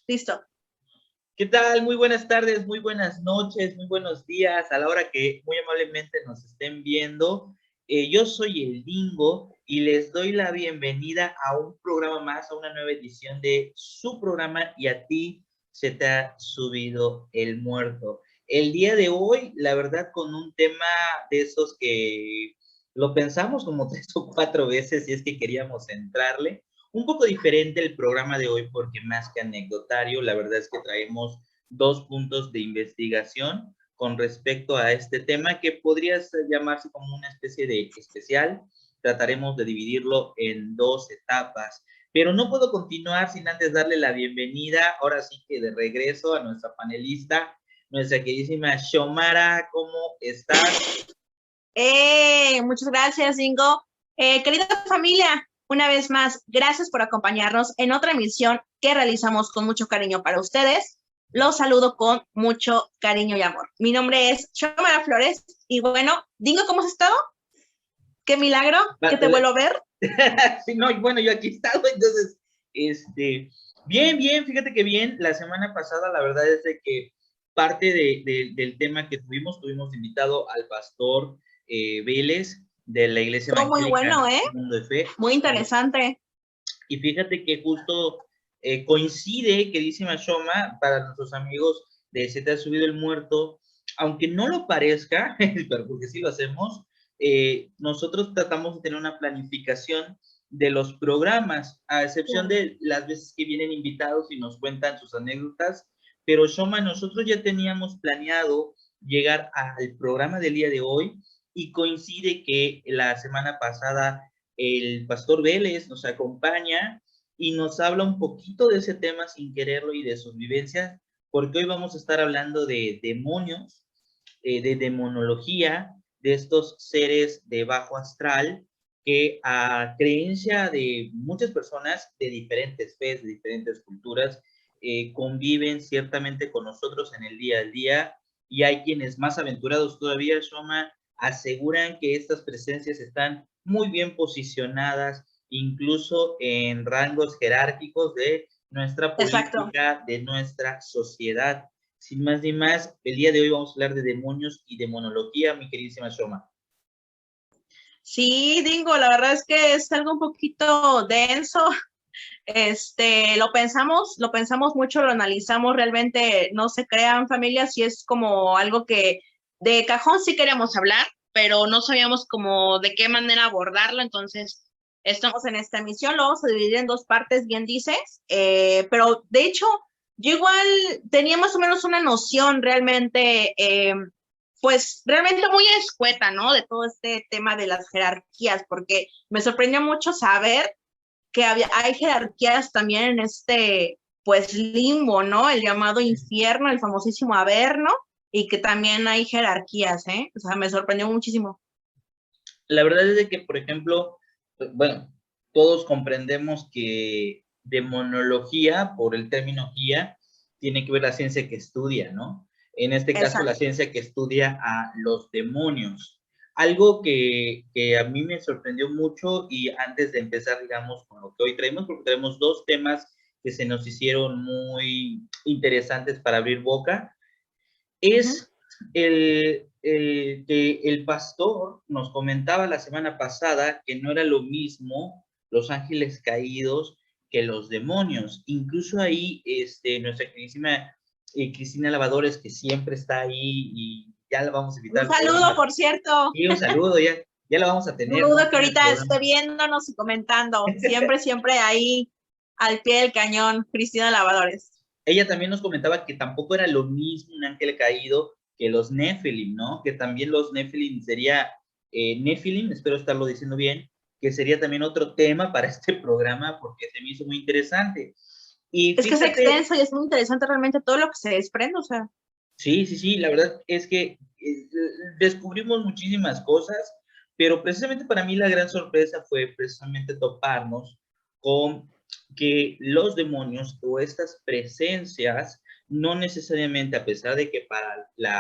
Listo. ¿Qué tal? Muy buenas tardes, muy buenas noches, muy buenos días, a la hora que muy amablemente nos estén viendo. Yo soy el Dingo y les doy la bienvenida a un programa más, a una nueva edición de su programa Y a ti se te ha subido el muerto. El día de hoy, la verdad, con un tema de esos que lo pensamos como 3 o 4 veces y es que queríamos entrarle. Un poco diferente el programa de hoy porque más que anecdotario, la verdad es que traemos 2 puntos de investigación con respecto a este tema que podría llamarse como una especie de especial. Trataremos de dividirlo en 2 etapas, pero no puedo continuar sin antes darle la bienvenida, ahora sí que de regreso, a nuestra panelista, nuestra queridísima Xiomara. ¿Cómo estás? Muchas gracias, Dingo. Querida familia, una vez más, gracias por acompañarnos en otra emisión que realizamos con mucho cariño para ustedes. Los saludo con mucho cariño y amor. Mi nombre es Xiomara Flores y bueno, Dingo, ¿cómo has estado? Qué milagro que te vuelvo a ver. Sí, no, y bueno, yo aquí he estado, entonces, bien, bien, fíjate que bien. La semana pasada, la verdad es de que parte del tema que tuvimos invitado al pastor Vélez de la Iglesia Estuvo muy Evangélica bueno, Mundo de Fe. Muy interesante. Y fíjate que justo coincide, queridísima Shoma, para nuestros amigos de Se te ha subido el muerto, aunque no lo parezca, pero porque sí lo hacemos, nosotros tratamos de tener una planificación de los programas, a excepción de las veces que vienen invitados y nos cuentan sus anécdotas, pero Shoma, nosotros ya teníamos planeado llegar al programa del día de hoy y coincide que la semana pasada el pastor Vélez nos acompaña y nos habla un poquito de ese tema sin quererlo y de sus vivencias, porque hoy vamos a estar hablando de demonios, de demonología, de estos seres de bajo astral que a creencia de muchas personas de diferentes fes, de diferentes culturas, conviven ciertamente con nosotros en el día a día, y hay quienes más aventurados todavía, Shoma, aseguran que estas presencias están muy bien posicionadas, incluso en rangos jerárquicos de nuestra política, Exacto. De nuestra sociedad. Sin más ni más, el día de hoy vamos a hablar de demonios y demonología, mi queridísima Shoma. Sí, Dingo, la verdad es que es algo un poquito denso. Lo pensamos mucho, lo analizamos, realmente no se crean familias y es como algo que de cajón sí queríamos hablar, pero no sabíamos como de qué manera abordarlo, entonces estamos en esta emisión, lo vamos a dividir en 2 partes, bien dices, pero de hecho yo igual tenía más o menos una noción realmente, pues realmente muy escueta, ¿no? De todo este tema de las jerarquías, porque me sorprendió mucho saber que hay jerarquías también en pues, limbo, ¿no? El llamado infierno, el famosísimo Averno, y que también hay jerarquías, ¿eh? O sea, me sorprendió muchísimo. La verdad es de que, por ejemplo, bueno, todos comprendemos que demonología, por el término guía, tiene que ver la ciencia que estudia, ¿no? En este caso, la ciencia que estudia a los demonios. Algo que a mí me sorprendió mucho, y antes de empezar, digamos, con lo que hoy traemos, porque traemos 2 temas que se nos hicieron muy interesantes para abrir boca, es que el pastor nos comentaba la semana pasada que no era lo mismo los ángeles caídos que los demonios. Incluso ahí, nuestra queridísima Cristina Lavadores, que siempre está ahí y ya la vamos a invitar. Un saludo, por cierto. Sí, un saludo, ya la vamos a tener. Un saludo que ahorita esté viéndonos y comentando. Siempre ahí al pie del cañón, Cristina Lavadores. Ella también nos comentaba que tampoco era lo mismo un ángel caído que los Nephilim, ¿no? Que también los Nephilim sería, Nephilim, espero estarlo diciendo bien, que sería también otro tema para este programa porque se me hizo muy interesante. Y es que es extenso y es muy interesante realmente todo lo que se desprende, o sea. Sí, la verdad es que descubrimos muchísimas cosas, pero precisamente para mí la gran sorpresa fue precisamente toparnos con que los demonios o estas presencias, no necesariamente, a pesar de que para la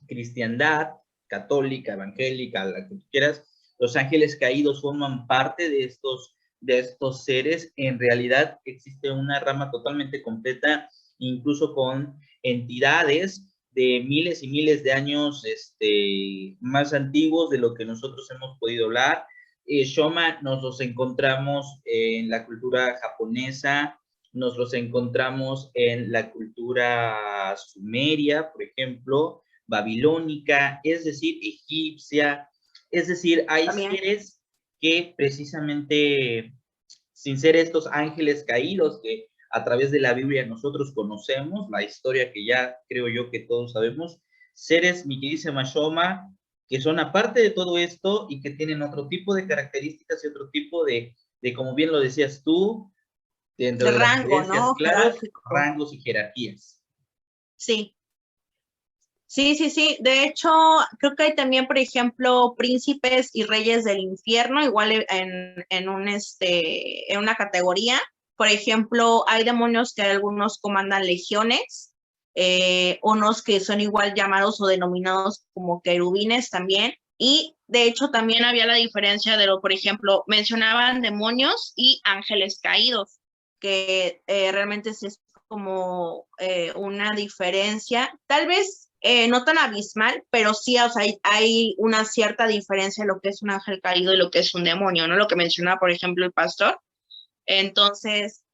cristiandad católica, evangélica, la que tú quieras, los ángeles caídos forman parte de estos de estos seres, en realidad existe una rama totalmente completa, incluso con entidades de miles y miles de años más antiguos de lo que nosotros hemos podido hablar. Shoma nos los encontramos en la cultura japonesa, nos los encontramos en la cultura sumeria, por ejemplo, babilónica, es decir, egipcia, es decir, hay También. seres que precisamente, sin ser estos ángeles caídos que a través de la Biblia nosotros conocemos, la historia que ya creo yo que todos sabemos, seres, mi queridísima Shoma, que son aparte de todo esto y que tienen otro tipo de características y otro tipo de como bien lo decías tú, dentro De de las rango, creencias, ¿no? claros, Jerárquico. rangos y jerarquías. Sí. Sí, sí, sí. De hecho, creo que hay también, por ejemplo, príncipes y reyes del infierno, igual en una categoría. Por ejemplo, hay demonios que algunos comandan legiones, unos que son igual llamados o denominados como querubines también. Y de hecho, también había la diferencia de por ejemplo, mencionaban demonios y ángeles caídos, que realmente sí es como una diferencia. Tal vez no tan abismal, pero sí, o sea, hay una cierta diferencia en lo que es un ángel caído y lo que es un demonio, ¿no? Lo que mencionaba, por ejemplo, el pastor. Entonces,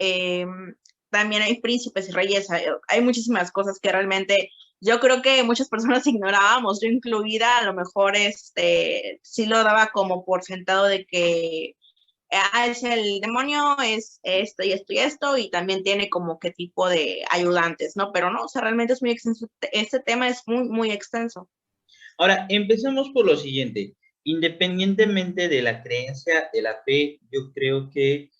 también hay príncipes y reyes, hay muchísimas cosas que realmente yo creo que muchas personas ignorábamos, yo incluida, a lo mejor sí lo daba como por sentado de que es el demonio, es esto y esto y esto, y también tiene como qué tipo de ayudantes, ¿no? Pero no, o sea, realmente es muy extenso, este tema es muy, muy extenso. Ahora, empecemos por lo siguiente. Independientemente de la creencia, de la fe, yo creo que,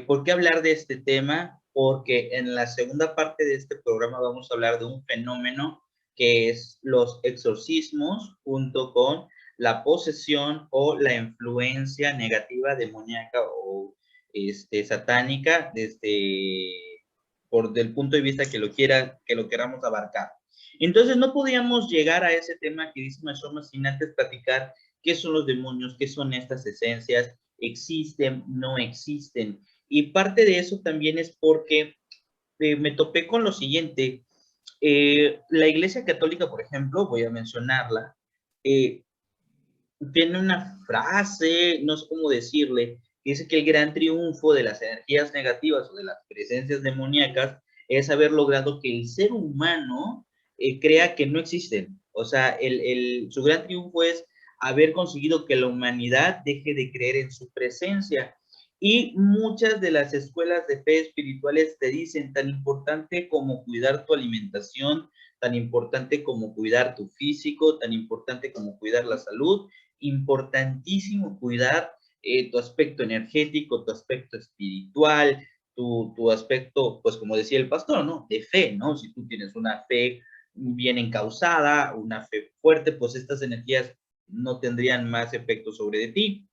¿por qué hablar de este tema? Porque en la segunda parte de este programa vamos a hablar de un fenómeno que es los exorcismos junto con la posesión o la influencia negativa demoníaca o satánica por del punto de vista que lo queramos abarcar. Entonces no podíamos llegar a ese tema que dice Mashoma sin antes platicar qué son los demonios, qué son estas esencias, existen, no existen. Y parte de eso también es porque me topé con lo siguiente. La Iglesia Católica, por ejemplo, voy a mencionarla, eh, tiene una frase, no sé cómo decirle, que dice que el gran triunfo de las energías negativas o de las presencias demoníacas es haber logrado que el ser humano crea que no existen. O sea, su gran triunfo es haber conseguido que la humanidad deje de creer en su presencia. Y muchas de las escuelas de fe espirituales te dicen tan importante como cuidar tu alimentación, tan importante como cuidar tu físico, tan importante como cuidar la salud, importantísimo cuidar tu aspecto energético, tu aspecto espiritual, tu aspecto, pues como decía el pastor, ¿no? De fe, ¿no? Si tú tienes una fe bien encausada, una fe fuerte, pues estas energías no tendrían más efecto sobre de ti.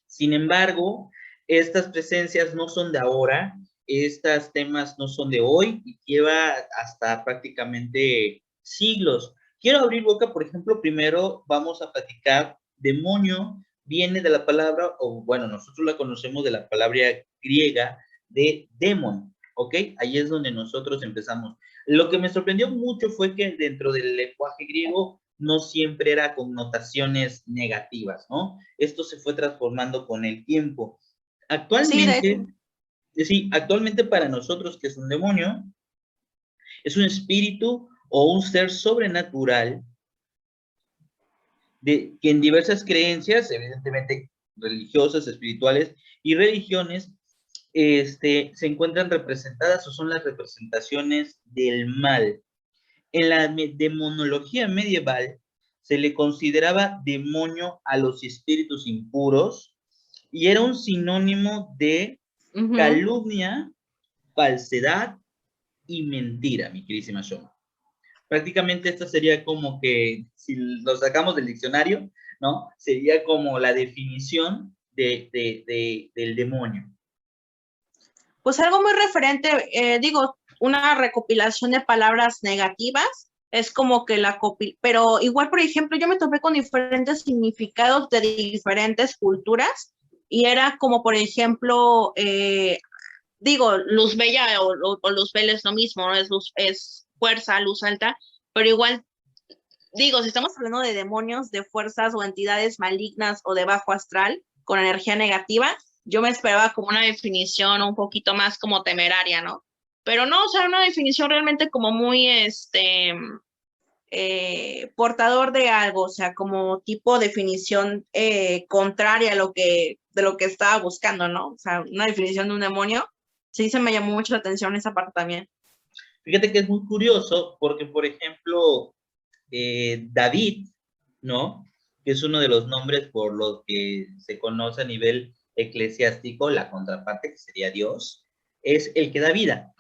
Sin embargo, estas presencias no son de ahora, estos temas no son de hoy y lleva hasta prácticamente siglos. Quiero abrir boca, por ejemplo, primero vamos a platicar demonio, viene de la palabra, o bueno, nosotros la conocemos de la palabra griega de demon, ¿ok? Ahí es donde nosotros empezamos. Lo que me sorprendió mucho fue que dentro del lenguaje griego no siempre era connotaciones negativas, ¿no? Esto se fue transformando con el tiempo. Sí, de hecho. Actualmente, sí, actualmente para nosotros que es un demonio, es un espíritu o un ser sobrenatural que en diversas creencias, evidentemente religiosas, espirituales y religiones, se encuentran representadas o son las representaciones del mal. En la demonología medieval se le consideraba demonio a los espíritus impuros y era un sinónimo de calumnia, falsedad y mentira, mi queridísima Shoma. Prácticamente esta sería como que, si lo sacamos del diccionario, ¿no? Sería como la definición del demonio. Pues algo muy referente, digo, una recopilación de palabras negativas, es como que pero igual, por ejemplo, yo me topé con diferentes significados de diferentes culturas, y era como, por ejemplo, digo, luz bella o luz bella es lo mismo, ¿no? Es fuerza, luz alta, pero igual, digo, si estamos hablando de demonios, de fuerzas o entidades malignas o de bajo astral con energía negativa, yo me esperaba como una definición un poquito más como temeraria, ¿no? Pero no, o sea, una definición realmente como muy, portador de algo, o sea, como tipo definición contraria a de lo que estaba buscando, ¿no? O sea, una definición de un demonio, sí se me llamó mucho la atención esa parte también. Fíjate que es muy curioso porque, por ejemplo, David, ¿no? Que es uno de los nombres por los que se conoce a nivel eclesiástico, la contraparte que sería Dios, es el que da vida.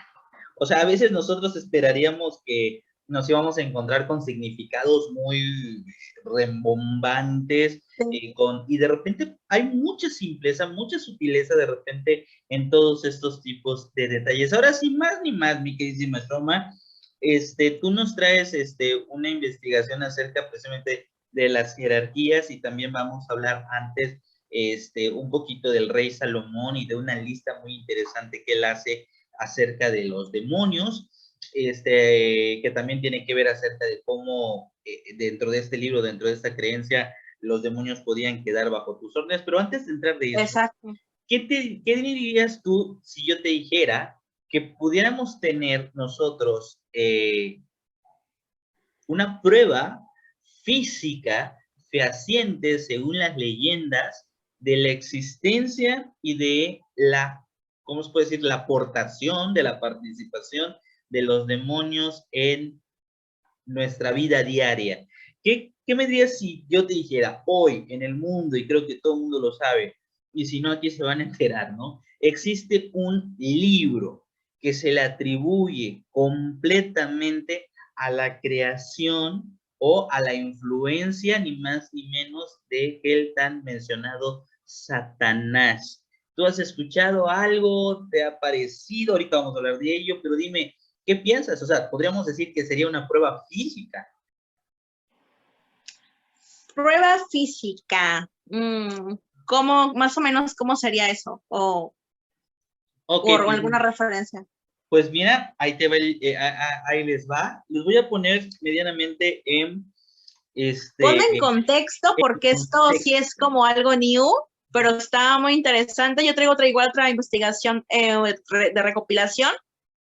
O sea, a veces nosotros esperaríamos que nos íbamos a encontrar con significados muy rembombantes, Sí. y de repente hay mucha simpleza, mucha sutileza de repente en todos estos tipos de detalles. Ahora sí, más ni más, mi queridísima Roma, tú nos traes una investigación acerca precisamente de las jerarquías y también vamos a hablar antes un poquito del rey Salomón y de una lista muy interesante que él hace acerca de los demonios, que también tiene que ver acerca de cómo dentro de este libro, dentro de esta creencia, los demonios podían quedar bajo tus órdenes. Pero antes de entrar de eso, Exacto. ¿qué dirías tú si yo te dijera que pudiéramos tener nosotros una prueba física fehaciente, según las leyendas, de la existencia y de la, ¿cómo se puede decir?, la aportación, de la participación de los demonios en nuestra vida diaria? ¿Qué me dirías si yo te dijera, hoy en el mundo, y creo que todo el mundo lo sabe, y si no aquí se van a enterar, ¿no? Existe un libro que se le atribuye completamente a la creación o a la influencia, ni más ni menos, de el tan mencionado Satanás. ¿Tú has escuchado algo? ¿Te ha parecido? Ahorita vamos a hablar de ello, pero dime, ¿qué piensas? O sea, podríamos decir que sería una prueba física. Prueba física. ¿Cómo, más o menos, cómo sería eso? Ok, O pues, alguna referencia. pues mira, ahí te va ahí les va. Les voy a poner medianamente Ponme en en contexto porque esto sí es contexto. como algo new, pero está muy interesante. Yo traigo otra investigación de recopilación,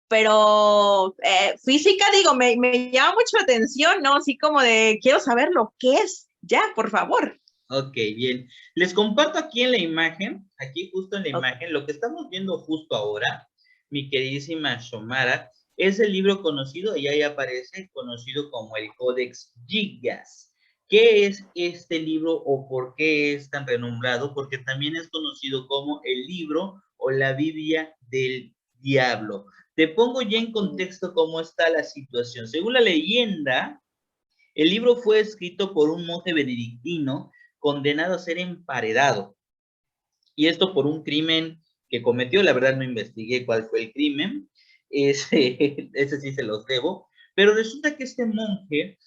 pero física, digo, me llama mucho la atención, ¿no? Así como de, quiero saber lo que es. Ya, por favor. Ok, bien. Les comparto aquí en la imagen, aquí justo en la Ok. imagen, lo que estamos viendo justo ahora, mi queridísima Shomara, es el libro conocido, y ahí aparece, conocido como el Codex Gigas. ¿Qué es este libro o por qué es tan renombrado? Porque también es conocido como el libro o la Biblia del Diablo. Te pongo ya en contexto cómo está la situación. Según la leyenda, el libro fue escrito por un monje benedictino condenado a ser emparedado. Y esto por un crimen que cometió. La verdad no investigué cuál fue el crimen. Ese sí se los debo. Pero resulta que este monje,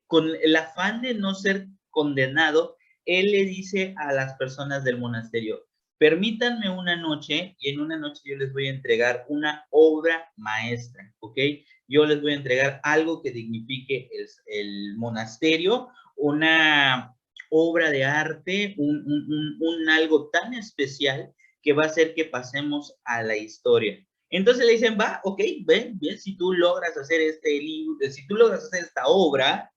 con el afán de no ser condenado, él le dice a las personas del monasterio, permítanme una noche y en una noche yo les voy a entregar una obra maestra, ¿ok? Yo les voy a entregar algo que dignifique el monasterio, una obra de arte, un algo tan especial que va a hacer que pasemos a la historia. Entonces le dicen, va, ok, ven, bien, si tú logras hacer este libro, si tú logras hacer esta obra,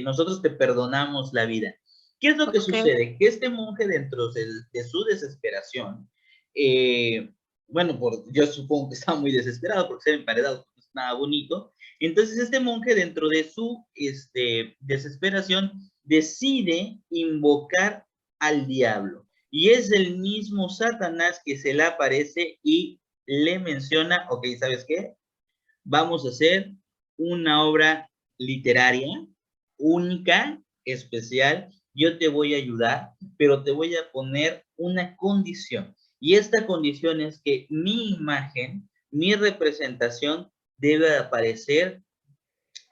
nosotros te perdonamos la vida. ¿Qué es lo que Ok. sucede? Que este monje, dentro de su desesperación, bueno, yo supongo que estaba muy desesperado porque ser emparedado no es nada bonito. Entonces, este monje, dentro de su desesperación, decide invocar al diablo. Y es el mismo Satanás que se le aparece y le menciona, ok, ¿sabes qué? Vamos a hacer una obra literaria única, especial. Yo te voy a ayudar, pero te voy a poner una condición. Y esta condición es que mi imagen, mi representación debe aparecer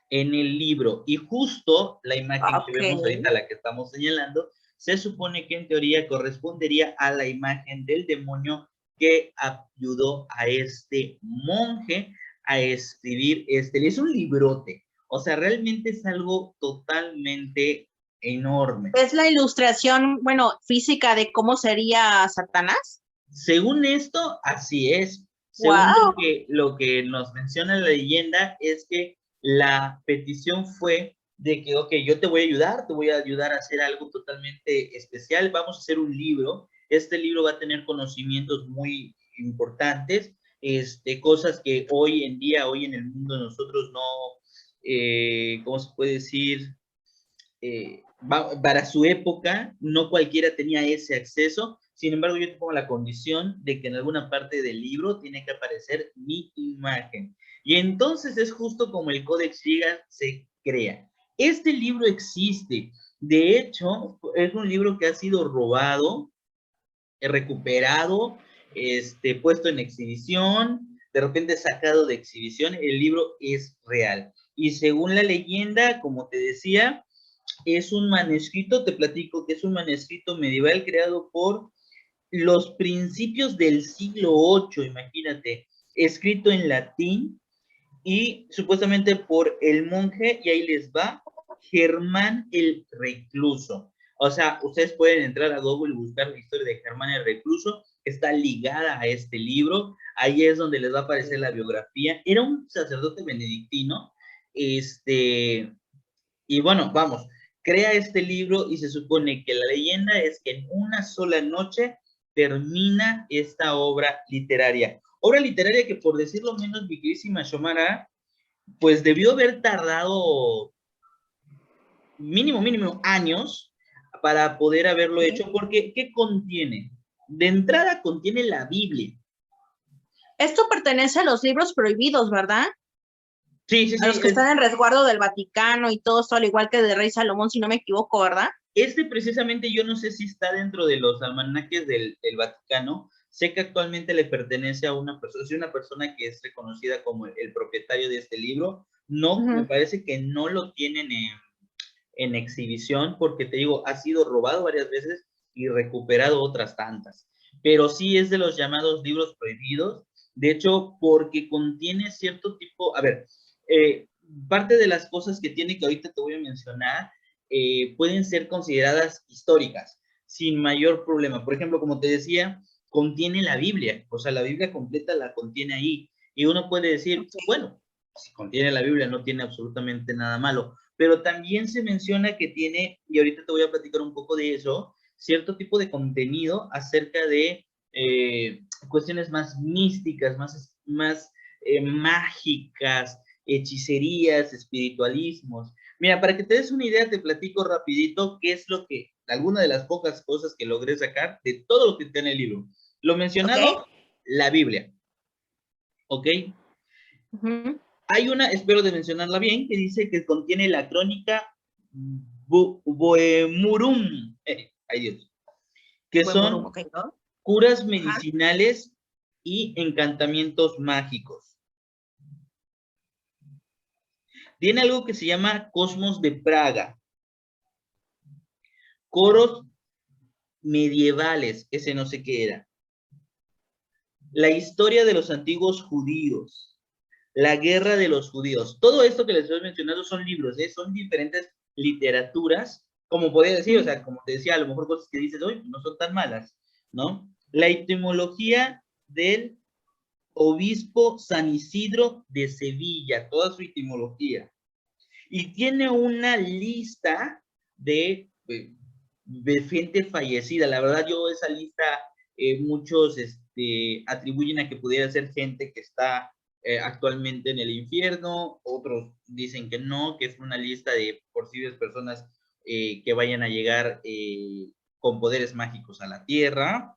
en el libro. Y justo la imagen que Ok. vemos ahorita, la que estamos señalando, se supone que en teoría correspondería a la imagen del demonio que ayudó a este monje a escribir es un librote. O sea, realmente es algo totalmente enorme. ¿Es la ilustración, bueno, física de cómo sería Satanás? Según esto, así es. Según ¡Wow! lo que nos menciona la leyenda, es que la petición fue de que, ok, yo te voy a ayudar a hacer algo totalmente especial, vamos a hacer un libro, este libro va a tener conocimientos muy importantes, cosas que hoy en día, hoy en el mundo nosotros no, ¿cómo se puede decir? Para su época, no cualquiera tenía ese acceso. Sin embargo, yo te pongo la condición de que en alguna parte del libro tiene que aparecer mi imagen. Y entonces es justo como el Codex Gigas se crea. Este libro existe. De hecho, es un libro que ha sido robado, recuperado, puesto en exhibición, de repente sacado de exhibición. El libro es real. Y según la leyenda, como te decía, es un manuscrito, te platico que es un manuscrito medieval creado por los principios del siglo VIII, imagínate, escrito en latín y supuestamente por el monje, y ahí les va, Germán el Recluso. O sea, ustedes pueden entrar a Google y buscar la historia de Germán el Recluso, está ligada a este libro, ahí es donde les va a aparecer la biografía. Era un sacerdote benedictino, y bueno, vamos, crea este libro y se supone que la leyenda es que en una sola noche termina esta obra literaria. Obra literaria que, por decirlo menos, mi queridísima Xiomara, pues debió haber tardado mínimo años para poder haberlo hecho, porque ¿qué contiene? De entrada contiene la Biblia. Esto pertenece a los libros prohibidos, ¿verdad? Sí, sí, A sí. los que están en resguardo del Vaticano y todo esto, al igual que de Rey Salomón, si no me equivoco, ¿verdad? Precisamente yo no sé si está dentro de los almanaques del Vaticano. Sé que actualmente le pertenece a una persona, es una persona que es reconocida como el propietario de este libro. No, me parece que no lo tienen en exhibición porque te digo, ha sido robado varias veces y recuperado otras tantas. Pero sí es de los llamados libros prohibidos. De hecho, porque contiene cierto tipo, a ver, parte de las cosas que tiene que ahorita te voy a mencionar pueden ser consideradas históricas, sin mayor problema. Por ejemplo, como te decía, contiene la Biblia, o sea, la Biblia completa la contiene ahí. Y uno puede decir, bueno, si contiene la Biblia no tiene absolutamente nada malo, pero también se menciona que tiene, y ahorita te voy a platicar un poco de eso, cierto tipo de contenido acerca de cuestiones más místicas, más mágicas, hechicerías, espiritualismos. Mira, para que te des una idea, te platico rapidito qué es lo que, alguna de las pocas cosas que logré sacar de todo lo que está en el libro. Lo mencionado, la Biblia, ¿ok? Hay una, espero de mencionarla bien, que dice que contiene la crónica Boemurum, ay Dios, que son curas medicinales y encantamientos mágicos. Tiene algo que se llama Cosmos de Praga, coros medievales, ese no sé qué era, la historia de los antiguos judíos, la guerra de los judíos. Todo esto que les estoy mencionando son libros, son diferentes literaturas, como podría decir, o sea, como te decía, a lo mejor cosas que dices hoy no son tan malas, ¿no? La etimología del obispo San Isidro de Sevilla, toda su etimología. Y tiene una lista de gente fallecida. La verdad, yo esa lista, muchos atribuyen a que pudiera ser gente que está actualmente en el infierno, otros dicen que no, que es una lista de posibles personas que vayan a llegar con poderes mágicos a la Tierra.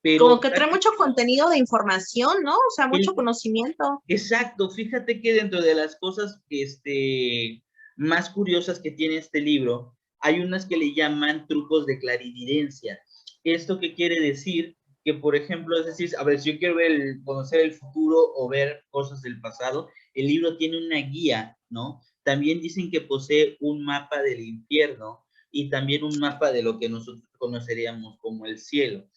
Pero como que trae mucho contenido de información, ¿no? O sea, mucho conocimiento. Exacto, fíjate que dentro de las cosas más curiosas que tiene este libro, hay unas que le llaman trucos de clarividencia. ¿Esto qué quiere decir? Que, por ejemplo, es decir, a ver, si yo quiero conocer el futuro o ver cosas del pasado, el libro tiene una guía, ¿no? También dicen que posee un mapa del infierno, y también un mapa de lo que nosotros conoceríamos como el cielo.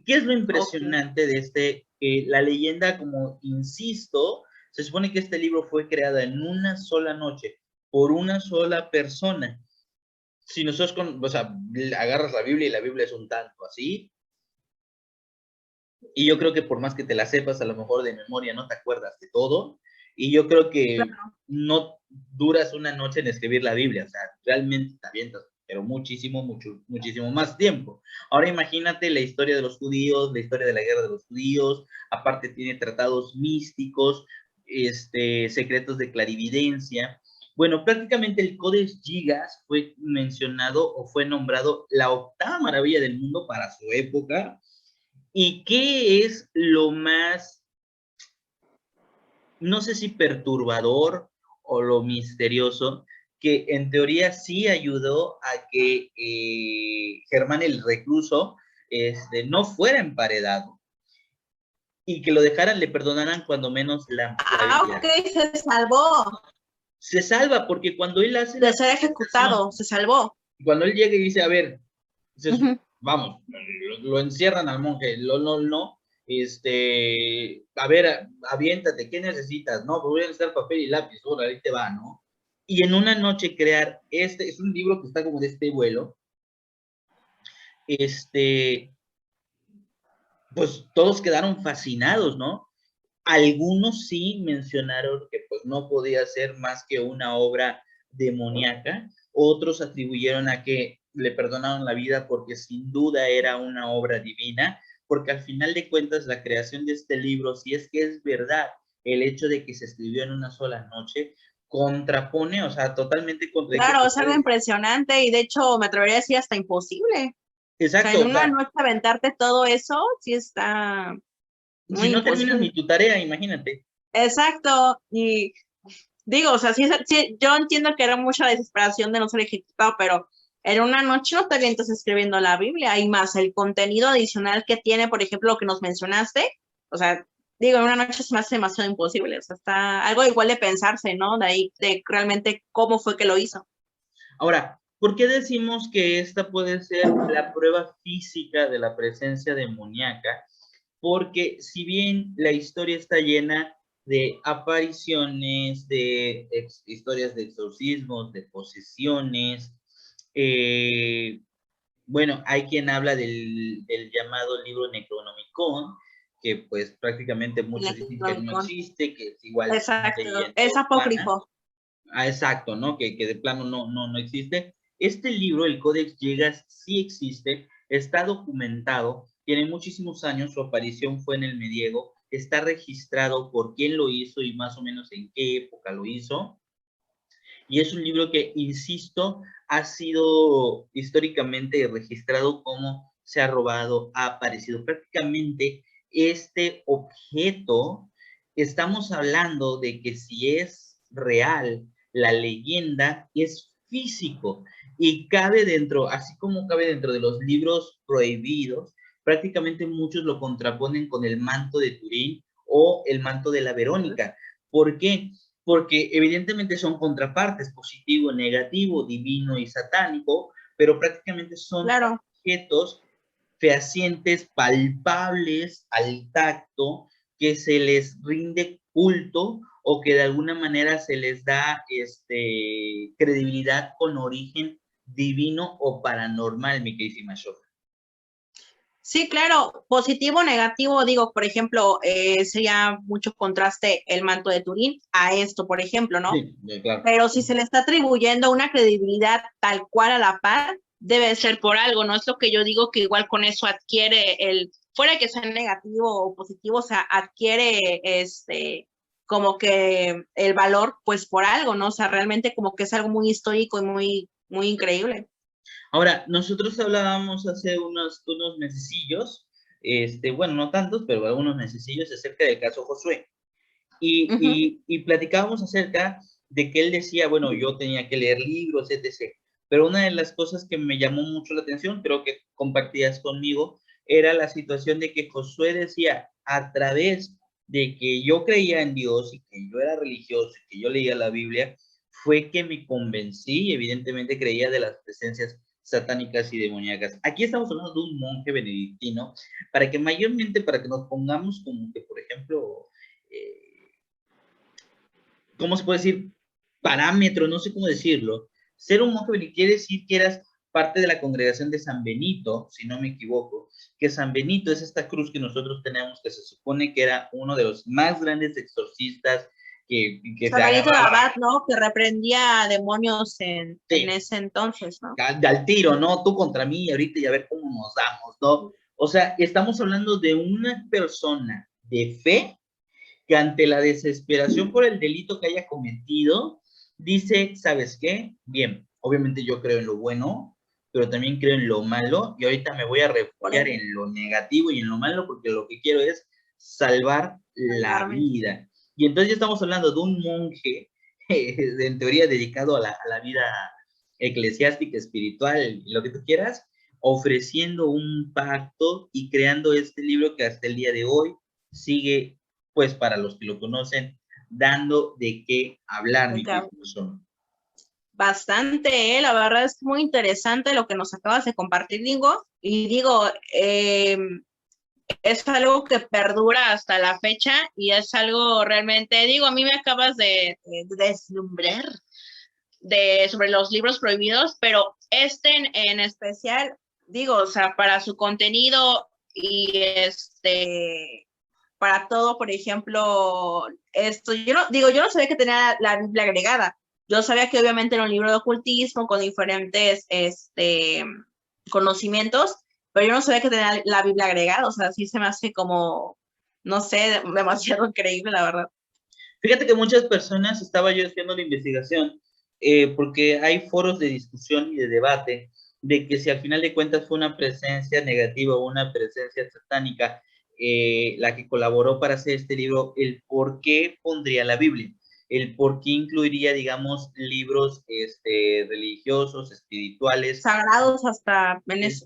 ¿Qué es lo impresionante de la leyenda, como insisto, se supone que este libro fue creado en una sola noche por una sola persona. Si nosotros, o sea, agarras la Biblia y la Biblia es un tanto así, y yo creo que por más que te la sepas, a lo mejor de memoria no te acuerdas de todo, y yo creo que Claro. no duras una noche en escribir la Biblia, o sea, realmente te avientas, pero muchísimo, muchísimo más tiempo. Ahora imagínate la historia de los judíos, la historia de la guerra de los judíos, aparte tiene tratados místicos, secretos de clarividencia. Bueno, prácticamente el Codex Gigas fue mencionado o fue nombrado la octava maravilla del mundo para su época. ¿Y qué es lo más, no sé si perturbador o lo misterioso, que en teoría sí ayudó a que Germán el Recluso no fuera emparedado y que lo dejaran, le perdonaran cuando menos la Ok, vida? se salvó Se salva porque cuando él hace de la ser presentación, ejecutado, se salvó. cuando él llega y dice, a ver, Ujú. vamos, lo encierran al monje, no, a ver, aviéntate, ¿qué necesitas? No, pues voy a necesitar papel y lápiz, ahora ahí te va, ¿no? Y en una noche crear, es un libro que está como de este vuelo, este, pues todos quedaron fascinados, ¿no? Algunos sí mencionaron que pues no podía ser más que una obra demoníaca, otros atribuyeron a que le perdonaron la vida porque sin duda era una obra divina, porque al final de cuentas la creación de este libro, si es que es verdad, el hecho de que se escribió en una sola noche, contrapone, o sea, totalmente contradice. Claro, es algo impresionante y de hecho me atrevería a decir hasta imposible. O sea, Exacto, en o una sea, noche aventarte todo eso, sí está si muy no terminas imposible. ni tu tarea, imagínate. Exacto, y digo, o sea, sí, yo entiendo que era mucha desesperación de no ser ejecutado, pero en una noche no te avientas escribiendo la Biblia y más el contenido adicional que tiene, por ejemplo, lo que nos mencionaste, o sea, digo, en una noche se me hace demasiado imposible, o sea, está algo igual de pensarse, ¿no? De ahí, de realmente cómo fue que lo hizo. Ahora, ¿por qué decimos que esta puede ser la prueba física de la presencia demoníaca? Porque si bien la historia está llena de apariciones, de historias de exorcismos, de posesiones, eh, bueno, hay quien habla del llamado libro Necronomicon, que pues prácticamente El muchos dicen que no Necronomicon. existe, que es igual una Exacto, leyenda es urbana. apócrifo. Ah, exacto, ¿no? Que de plano no existe. Este libro, el Codex Gigas, sí existe, está documentado, tiene muchísimos años, su aparición fue en el medievo, está registrado por quién lo hizo y más o menos en qué época lo hizo. Y es un libro que, insisto, ha sido históricamente registrado como se ha robado, ha aparecido. Prácticamente este objeto, estamos hablando de que si es real, la leyenda es físico y cabe dentro, así como cabe dentro de los libros prohibidos, prácticamente muchos lo contraponen con el manto de Turín o el manto de la Verónica. ¿Por qué? Porque evidentemente son contrapartes, positivo, negativo, divino y satánico, pero prácticamente son Claro. objetos fehacientes, palpables al tacto, que se les rinde culto o que de alguna manera se les da credibilidad con origen divino o paranormal, mi queridísima Shoka. Sí, claro, positivo, negativo, digo, por ejemplo, sería mucho contraste el manto de Turín a esto, por ejemplo, ¿no? Sí, claro. Pero si se le está atribuyendo una credibilidad tal cual a la par, debe ser por algo, ¿no? Es lo que yo digo que igual con eso adquiere fuera que sea negativo o positivo, o sea, adquiere como que el valor, pues por algo, ¿no? O sea, realmente como que es algo muy histórico y muy increíble. Ahora, nosotros hablábamos hace unos mesecillos, bueno, no tantos, pero algunos mesecillos acerca del caso Josué. Ujú. Y platicábamos acerca de que él decía, bueno, yo tenía que leer libros, etc. Pero una de las cosas que me llamó mucho la atención, creo que compartías conmigo, era la situación de que Josué decía, a través de que yo creía en Dios y que yo era religioso y que yo leía la Biblia, fue que me convencí, evidentemente creía de las presencias satánicas y demoníacas. Aquí estamos hablando de un monje benedictino, para que mayormente, para que nos pongamos como que, por ejemplo, ¿cómo se puede decir? Parámetro, no sé cómo decirlo. Ser un monje benedictino quiere decir que eras parte de la congregación de San Benito, si no me equivoco, que San Benito es esta cruz que nosotros tenemos, que se supone que era uno de los más grandes exorcistas que se San Benito de agarraba. Abad, ¿no? Que reprendía demonios en Sí, ese entonces, ¿no? al tiro, ¿no? Tú contra mí y ahorita ya ver cómo nos damos, ¿no? O sea, estamos hablando de una persona de fe que ante la desesperación por el delito que haya cometido, dice, ¿sabes qué? Bien, obviamente yo creo en lo bueno, pero también creo en lo malo, y ahorita me voy a refugiar en lo negativo y en lo malo, porque lo que quiero es salvar la vida. Y entonces ya estamos hablando de un monje, en teoría dedicado a la vida eclesiástica, espiritual, lo que tú quieras, ofreciendo un pacto y creando este libro que hasta el día de hoy sigue, pues para los que lo conocen, dando de qué hablar, mi persona. Bastante, la verdad es muy interesante lo que nos acabas de compartir, digo, y digo, es algo que perdura hasta la fecha y es algo realmente, digo, a mí me acabas de deslumbrar sobre los libros prohibidos, pero este en especial, digo, o sea, para su contenido y para todo, por ejemplo, esto, yo no sabía que tenía la Biblia agregada. Yo sabía que obviamente era un libro de ocultismo con diferentes conocimientos, pero yo no sabía que tenía la Biblia agregada. O sea, sí se me hace como, no sé, demasiado increíble, la verdad. Fíjate que muchas personas, estaba yo haciendo la investigación, porque hay foros de discusión y de debate de que si al final de cuentas fue una presencia negativa o una presencia satánica la que colaboró para hacer este libro, el por qué pondría la Biblia, el por qué incluiría, digamos, libros religiosos, espirituales. Sagrados hasta,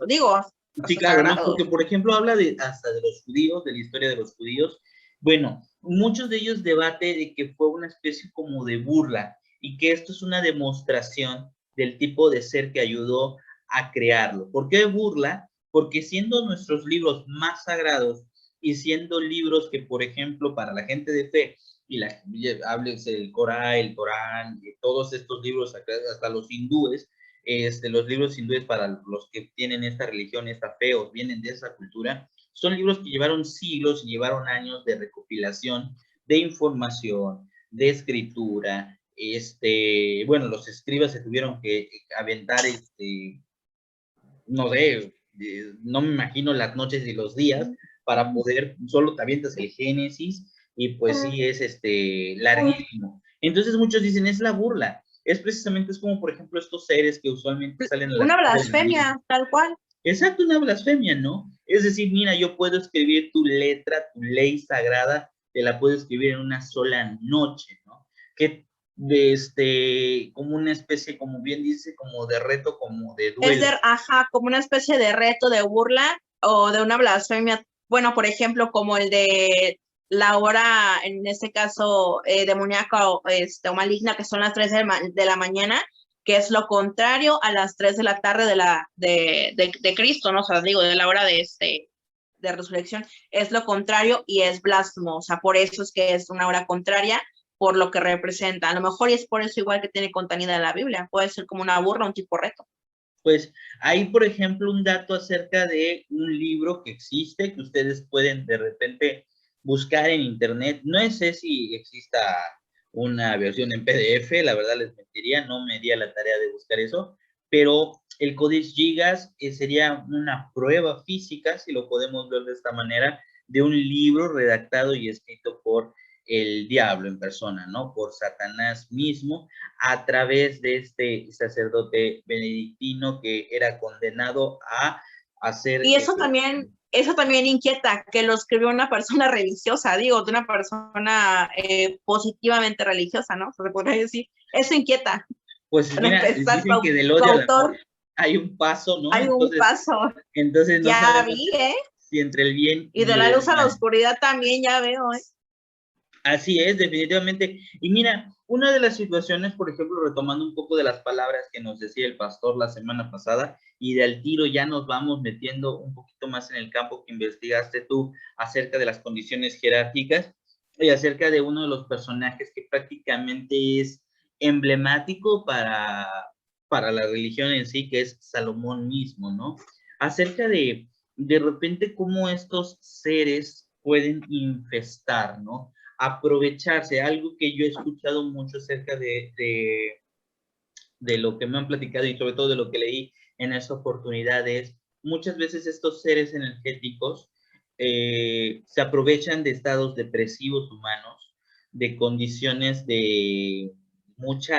digo, Sí, hasta claro, ¿no? sagrados. Porque, por ejemplo, habla de hasta de los judíos, de la historia de los judíos. Bueno, muchos de ellos debate de que fue una especie como de burla y que esto es una demostración del tipo de ser que ayudó a crearlo. ¿Por qué burla? Porque siendo nuestros libros más sagrados y siendo libros que, por ejemplo, para la gente de fe, y hables el Corán, y todos estos libros, hasta los hindúes, los libros hindúes para los que tienen esta religión, esta fe o vienen de esa cultura, son libros que llevaron siglos y llevaron años de recopilación de información, de escritura. Bueno, los escribas se tuvieron que aventar, no sé, no me imagino las noches y los días para poder, solo te avientas el Génesis y pues sí es larguísimo. Entonces muchos dicen, es la burla. Es precisamente, es como por ejemplo estos seres que usualmente salen a las Una 3 de la mañana. blasfemia, tal cual. Exacto, una blasfemia, ¿no? Es decir, mira, yo puedo escribir tu letra, tu ley sagrada, te la puedo escribir en una sola noche, ¿no? Que como una especie, como bien dice, como de reto, como de duelo. Como una especie de reto, de burla o de una blasfemia. Bueno, por ejemplo, como el de la hora, en este caso, demoníaca o maligna, que son las 3 de la mañana, que es lo contrario a las 3 de la tarde de Cristo, ¿no? O sea, digo, de la hora de resurrección, es lo contrario y es blasfemo. O sea, por eso es que es una hora contraria por lo que representa. A lo mejor y es por eso igual que tiene contenida la Biblia. Puede ser como una burla, un tipo reto. Pues hay, por ejemplo, un dato acerca de un libro que existe, que ustedes pueden de repente buscar en internet. No sé si exista una versión en PDF, la verdad les mentiría, no me di a la tarea de buscar eso, pero el Codex Gigas sería una prueba física, si lo podemos ver de esta manera, de un libro redactado y escrito por el diablo en persona, ¿no? Por Satanás mismo, a través de este sacerdote benedictino que era condenado a hacer... Y eso también inquieta, que lo escribió una persona religiosa, digo, de una persona positivamente religiosa, ¿no? Se podría decir. Eso inquieta. Pues mira, dicen que del odio al amor hay un paso, ¿no? Hay un paso. Entonces no ya sabemos vi, si entre el bien y de la el luz a la mal. oscuridad también, ya veo, Así es, definitivamente. Y mira, Una de las situaciones, por ejemplo, retomando un poco de las palabras que nos decía el pastor la semana pasada, y de al tiro ya nos vamos metiendo un poquito más en el campo que investigaste tú acerca de las condiciones jerárquicas y acerca de uno de los personajes que prácticamente es emblemático para la religión en sí, que es Salomón mismo, ¿no? Acerca de repente cómo estos seres pueden infestar, ¿no? Aprovecharse, algo que yo he escuchado mucho acerca de lo que me han platicado y sobre todo de lo que leí en esa oportunidad es, muchas veces estos seres energéticos se aprovechan de estados depresivos humanos, de condiciones de mucho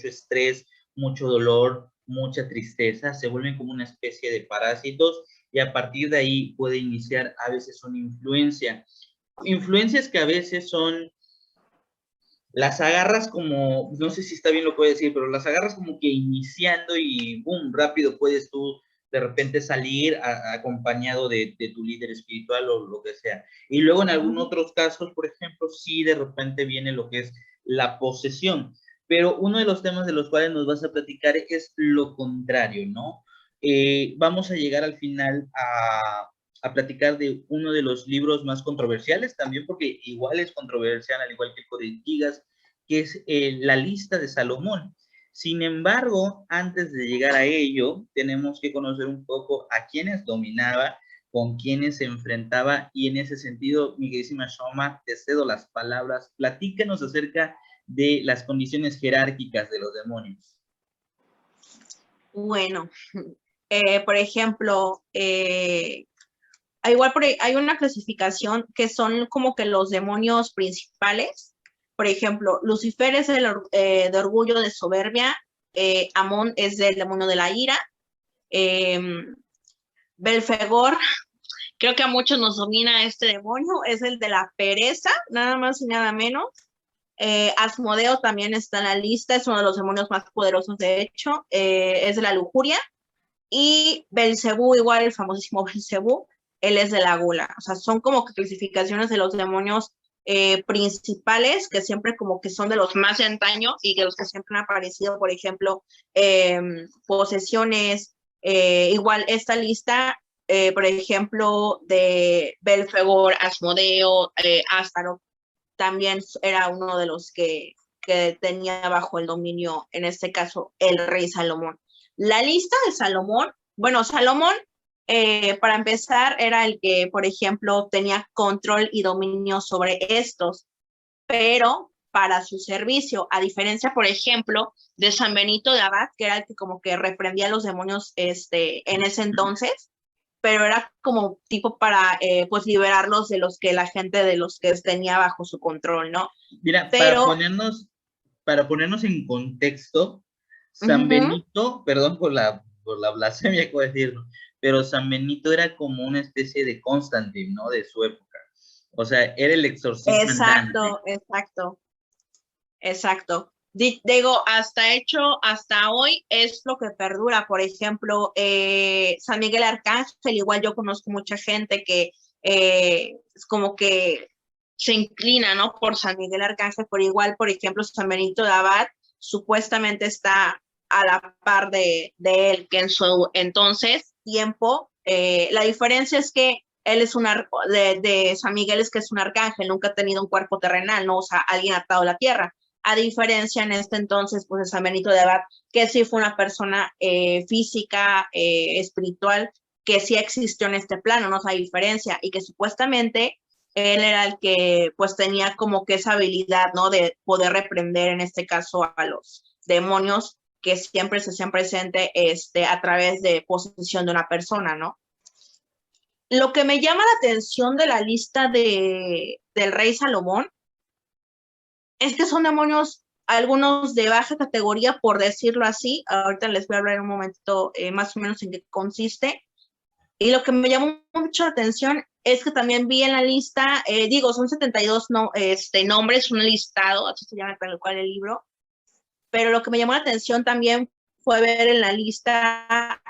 estrés, mucho dolor, mucha tristeza, se vuelven como una especie de parásitos y a partir de ahí puede iniciar a veces una influencia. Influencias que a veces son las agarras como, no sé si está bien lo que voy a decir, pero las agarras como que iniciando y boom, rápido puedes tú de repente salir acompañado de tu líder espiritual o lo que sea. Y luego en algunos otros casos, por ejemplo, sí de repente viene lo que es la posesión. Pero uno de los temas de los cuales nos vas a platicar es lo contrario, ¿no? Vamos a llegar al final a platicar de uno de los libros más controversiales también, porque igual es controversial, al igual que el Código Gigas, que es la lista de Salomón. Sin embargo, antes de llegar a ello, tenemos que conocer un poco a quienes dominaba, con quienes se enfrentaba, y en ese sentido, mi queridísima Shoma, te cedo las palabras. Platícanos acerca de las condiciones jerárquicas de los demonios. Bueno, por ejemplo, igual hay una clasificación que son como que los demonios principales. Por ejemplo, Lucifer es de orgullo, de soberbia. Amón es del demonio de la ira. Belfegor, creo que a muchos nos domina este demonio, es el de la pereza, nada más y nada menos. Asmodeo también está en la lista, es uno de los demonios más poderosos, de hecho, es de la lujuria. Y Belcebú, igual el famosísimo Belcebú, él es de la gula. O sea, son como que clasificaciones de los demonios principales, que siempre como que son de los más de antaño y de los que siempre han aparecido, por ejemplo, posesiones. Igual esta lista, por ejemplo, de Belfegor, Asmodeo, Astaroth, también era uno de los que tenía bajo el dominio, en este caso, el rey Salomón. La lista de Salomón, bueno, Salomón, para empezar, era el que, por ejemplo, tenía control y dominio sobre estos, pero para su servicio, a diferencia, por ejemplo, de San Benito de Abad, que era el que como que reprendía a los demonios en ese entonces, pero era como tipo para pues liberarlos de los que la gente de los que tenía bajo su control, ¿no? Mira, Pero para ponernos en contexto, San Benito, perdón por la blasfemia que voy a decir, pero San Benito era como una especie de Constantine, ¿no? De su época. O sea, era el exorcista andante. Exacto. Digo, hasta hoy es lo que perdura. Por ejemplo, San Miguel Arcángel, igual yo conozco mucha gente que es como que se inclina, ¿no? Por San Miguel Arcángel, por igual, por ejemplo, San Benito de Abad supuestamente está a la par de él, que en su entonces tiempo, la diferencia es que él es de San Miguel es que es un arcángel, nunca ha tenido un cuerpo terrenal, ¿no? O sea, alguien atado a la tierra. A diferencia en este entonces, pues de San Benito de Abad, que sí fue una persona física, espiritual, que sí existió en este plano, no hay diferencia, y que supuestamente él era el que pues tenía como que esa habilidad, ¿no? De poder reprender en este caso a los demonios que siempre se hacían presente a través de posesión de una persona, ¿no? Lo que me llama la atención de la lista del rey Salomón es que son demonios, algunos de baja categoría, por decirlo así. Ahorita les voy a hablar en un momentito más o menos en qué consiste. Y lo que me llamó mucho la atención es que también vi en la lista, son 72 nombres, un listado, así se llama tal cual el libro, pero lo que me llamó la atención también fue ver en la lista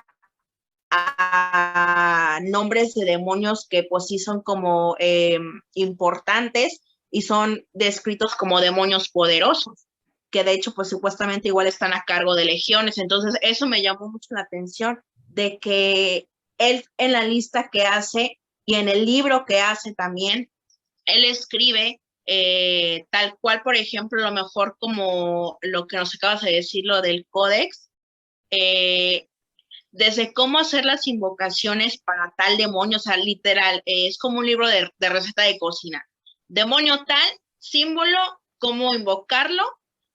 a nombres de demonios que pues sí son como importantes y son descritos como demonios poderosos. que de hecho pues supuestamente igual están a cargo de legiones. Entonces eso me llamó mucho la atención de que él en la lista que hace y en el libro que hace también, él escribe tal cual, por ejemplo, lo mejor como lo que nos acabas de decir, lo del códex, eh, desde cómo hacer las invocaciones para tal demonio, o sea, literal, es como un libro de receta de cocina. Demonio tal, símbolo, cómo invocarlo,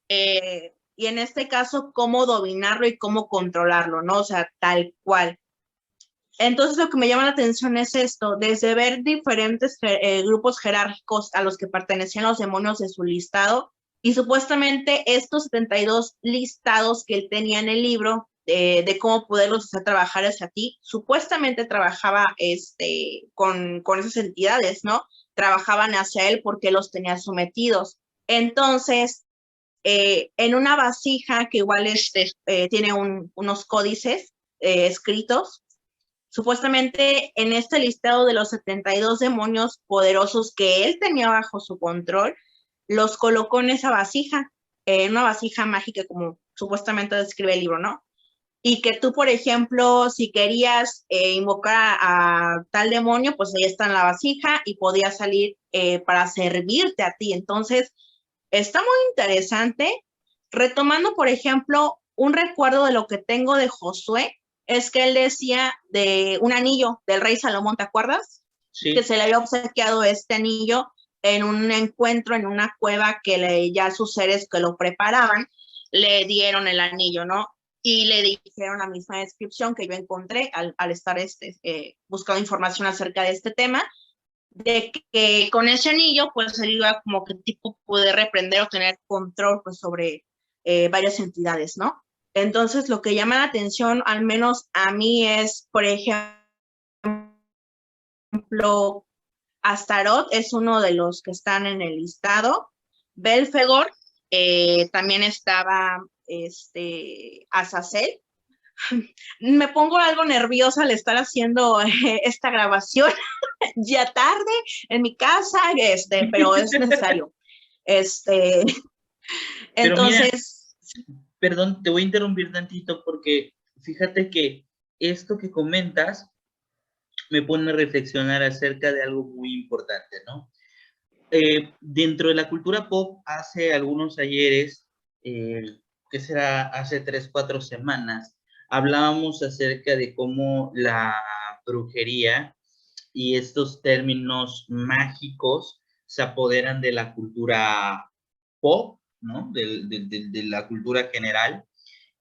y en este caso, cómo dominarlo y cómo controlarlo, ¿no? O sea, tal cual. Entonces, lo que me llama la atención es esto, desde ver diferentes grupos jerárquicos a los que pertenecían los demonios de su listado, y supuestamente estos 72 listados que él tenía en el libro, de cómo poderlos hacer trabajar hacia ti, supuestamente trabajaba con esas entidades, ¿no? Trabajaban hacia él porque los tenía sometidos. Entonces, en una vasija que igual tiene unos códices escritos, supuestamente en este listado de los 72 demonios poderosos que él tenía bajo su control, los colocó en esa vasija, en una vasija mágica como supuestamente describe el libro, ¿no? Y que tú, por ejemplo, si querías invocar a tal demonio, pues ahí está en la vasija y podía salir para servirte a ti. Entonces, está muy interesante. Retomando, por ejemplo, un recuerdo de lo que tengo de Josué, es que él decía de un anillo del rey Salomón, ¿te acuerdas? Sí. Que se le había obsequiado este anillo en un encuentro en una cueva que ya sus seres que lo preparaban le dieron el anillo, ¿no? Y le dijeron la misma descripción que yo encontré al estar buscando información acerca de este tema, de que con ese anillo pues él iba como que tipo poder reprender o tener control pues sobre varias entidades, ¿no? Entonces lo que llama la atención, al menos a mí, es, por ejemplo, Astaroth es uno de los que están en el listado. Belfegor, también estaba Azazel. Me pongo algo nerviosa al estar haciendo esta grabación ya tarde en mi casa, pero es necesario. Pero mira, Entonces, perdón, te voy a interrumpir tantito porque fíjate que esto que comentas me pone a reflexionar acerca de algo muy importante, ¿no? Dentro de la cultura pop, hace algunos ayeres, que será hace 3, 4 semanas, hablábamos acerca de cómo la brujería y estos términos mágicos se apoderan de la cultura pop, ¿no? De la cultura general,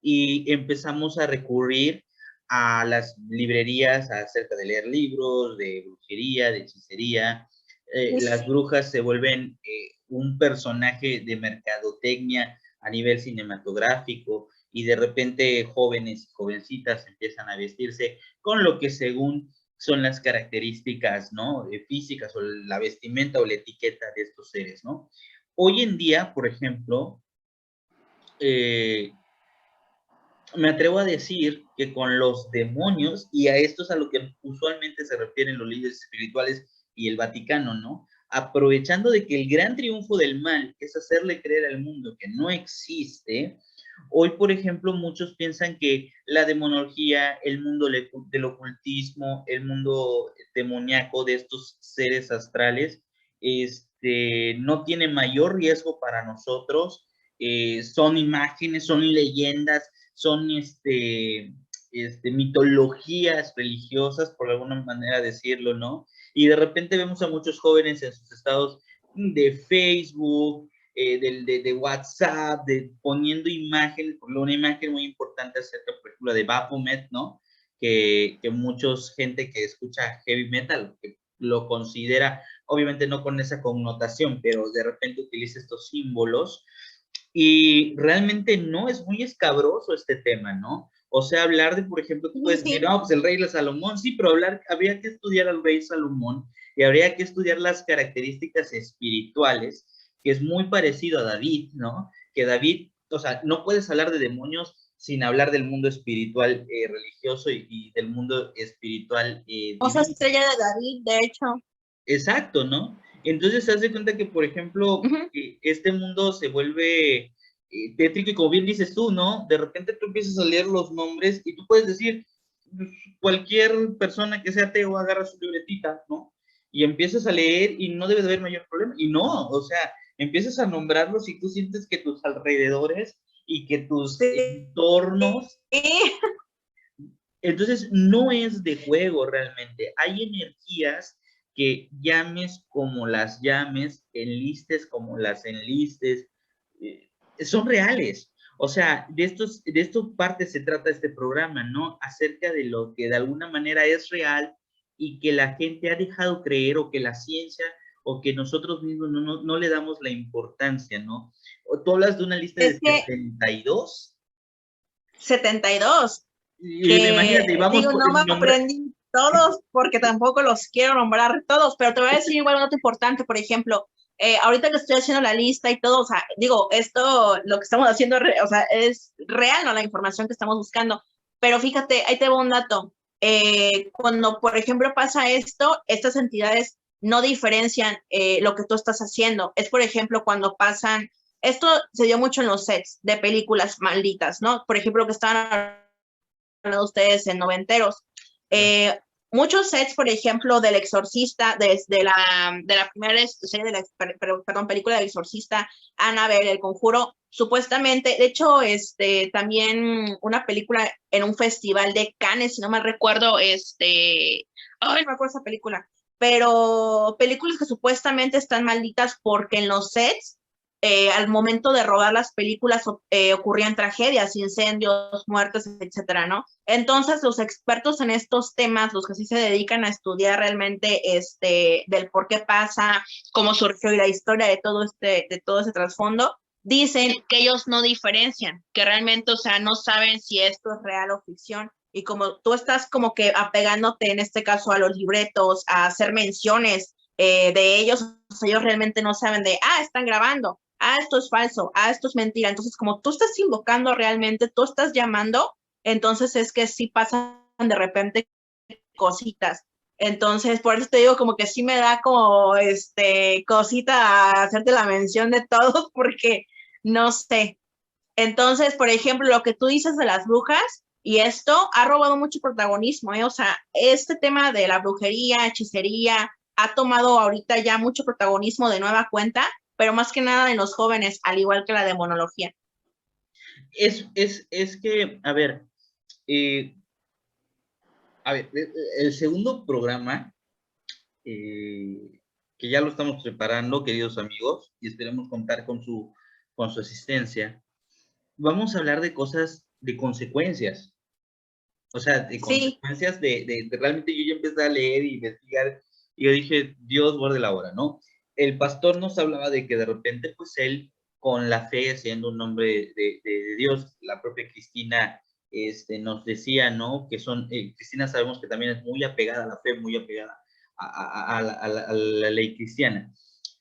y empezamos a recurrir a las librerías acerca de leer libros, de brujería, de hechicería. Las brujas se vuelven un personaje de mercadotecnia a nivel cinematográfico y de repente jóvenes y jovencitas empiezan a vestirse con lo que según son las características, ¿no? Físicas o la vestimenta o la etiqueta de estos seres, ¿no? Hoy en día, por ejemplo, me atrevo a decir que con los demonios, y a esto es a lo que usualmente se refieren los líderes espirituales y el Vaticano, ¿no? Aprovechando de que el gran triunfo del mal es hacerle creer al mundo que no existe, hoy, por ejemplo, muchos piensan que la demonología, el mundo del ocultismo, el mundo demoníaco de estos seres astrales, no tiene mayor riesgo para nosotros, son imágenes, son leyendas, son mitologías religiosas, por alguna manera decirlo, ¿no? Y de repente vemos a muchos jóvenes en sus estados de Facebook, de WhatsApp, poniendo imágenes, por una imagen muy importante acerca, por ejemplo, de Baphomet, ¿no? Que muchos gente que escucha heavy metal, que lo considera, obviamente no con esa connotación, pero de repente utiliza estos símbolos, y realmente no es muy escabroso este tema, ¿no? O sea, hablar de, por ejemplo, tú puedes decir, no, pues el rey de Salomón, sí, pero habría que estudiar al rey Salomón y habría que estudiar las características espirituales, que es muy parecido a David, ¿no? Que David, o sea, no puedes hablar de demonios sin hablar del mundo espiritual religioso y del mundo espiritual Osa divino. estrella de David, de hecho. Exacto, ¿no? Entonces se hace cuenta que, por ejemplo, este mundo se vuelve tétrico, y como bien dices tú, ¿no? De repente tú empiezas a leer los nombres y tú puedes decir, pues, cualquier persona que sea ateo agarra su libretita, ¿no? Y empiezas a leer y no debe de haber mayor problema. Y no, o sea, empiezas a nombrarlos y tú sientes que tus alrededores y que tus Sí. entornos, entonces no es de juego realmente. Hay energías que llames como las llames, enlistes como las enlistes, son reales. O sea, de esto parte se trata este programa, ¿no? Acerca de lo que de alguna manera es real y que la gente ha dejado creer, o que la ciencia o que nosotros mismos no le damos la importancia, ¿no? O tú hablas de una lista de Es que 72. 72, Y imagínate, que vamos digo, por no me nombrar. aprendí todos porque tampoco los quiero nombrar todos, pero te voy a decir igual un dato importante, por ejemplo, ahorita que estoy haciendo la lista y todo, o sea, digo, esto, lo que estamos haciendo, o sea, es real, ¿no? La información que estamos buscando, pero fíjate, ahí te va un dato. Cuando, por ejemplo, pasa esto, estas entidades no diferencian lo que tú estás haciendo. Es, por ejemplo, cuando pasan, esto se dio mucho en los sets de películas malditas, ¿no? Por ejemplo, que estaban hablando ustedes en noventeros. Eh, Muchos sets, por ejemplo, del Exorcista, desde la primera serie de la, perdón, película del Exorcista, Annabelle, El Conjuro, supuestamente, de hecho, también una película en un festival de Cannes, si no me recuerdo, ay, no me acuerdo esa película, pero películas que supuestamente están malditas porque en los sets al momento de rodar las películas ocurrían tragedias, incendios, muertes, etcétera, ¿no? Entonces, los expertos en estos temas, los que sí se dedican a estudiar realmente del por qué pasa, cómo surgió y la historia de todo ese trasfondo, dicen que ellos no diferencian, que realmente, o sea, no saben si esto es real o ficción. Y como tú estás como que apegándote en este caso a los libretos, a hacer menciones de ellos, o sea, ellos realmente no saben de, están grabando, esto es falso, esto es mentira. Entonces, como tú estás invocando realmente, tú estás llamando, entonces es que sí pasan de repente cositas. Entonces, por eso te digo como que sí me da como cosita hacerte la mención de todos porque no sé. Entonces, por ejemplo, lo que tú dices de las brujas y esto ha robado mucho protagonismo, ¿eh? O sea, este tema de la brujería, hechicería, ha tomado ahorita ya mucho protagonismo de nueva cuenta, pero más que nada en los jóvenes, al igual que la demonología. Es que, eh, a ver, el segundo programa, que ya lo estamos preparando, queridos amigos, y esperemos contar con su asistencia, vamos a hablar de cosas, de consecuencias. O sea, de Sí, consecuencias de realmente yo ya empecé a leer y investigar y yo dije, Dios guarde la hora, ¿no? El pastor nos hablaba de que de repente, pues él, con la fe, siendo un hombre de Dios, la propia Cristina nos decía, ¿no? Que Cristina sabemos que también es muy apegada a la fe, muy apegada a la ley cristiana.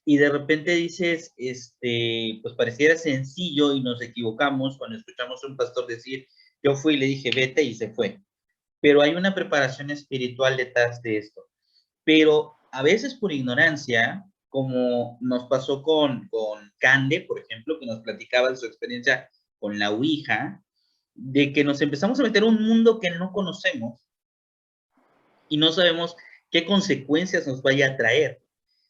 Y de repente dices, pues pareciera sencillo y nos equivocamos cuando escuchamos a un pastor decir, yo fui y le dije, vete, y se fue. Pero hay una preparación espiritual detrás de esto. Pero a veces por ignorancia, como nos pasó con Cande, por ejemplo, que nos platicaba de su experiencia con la Ouija, de que nos empezamos a meter en un mundo que no conocemos y no sabemos qué consecuencias nos vaya a traer.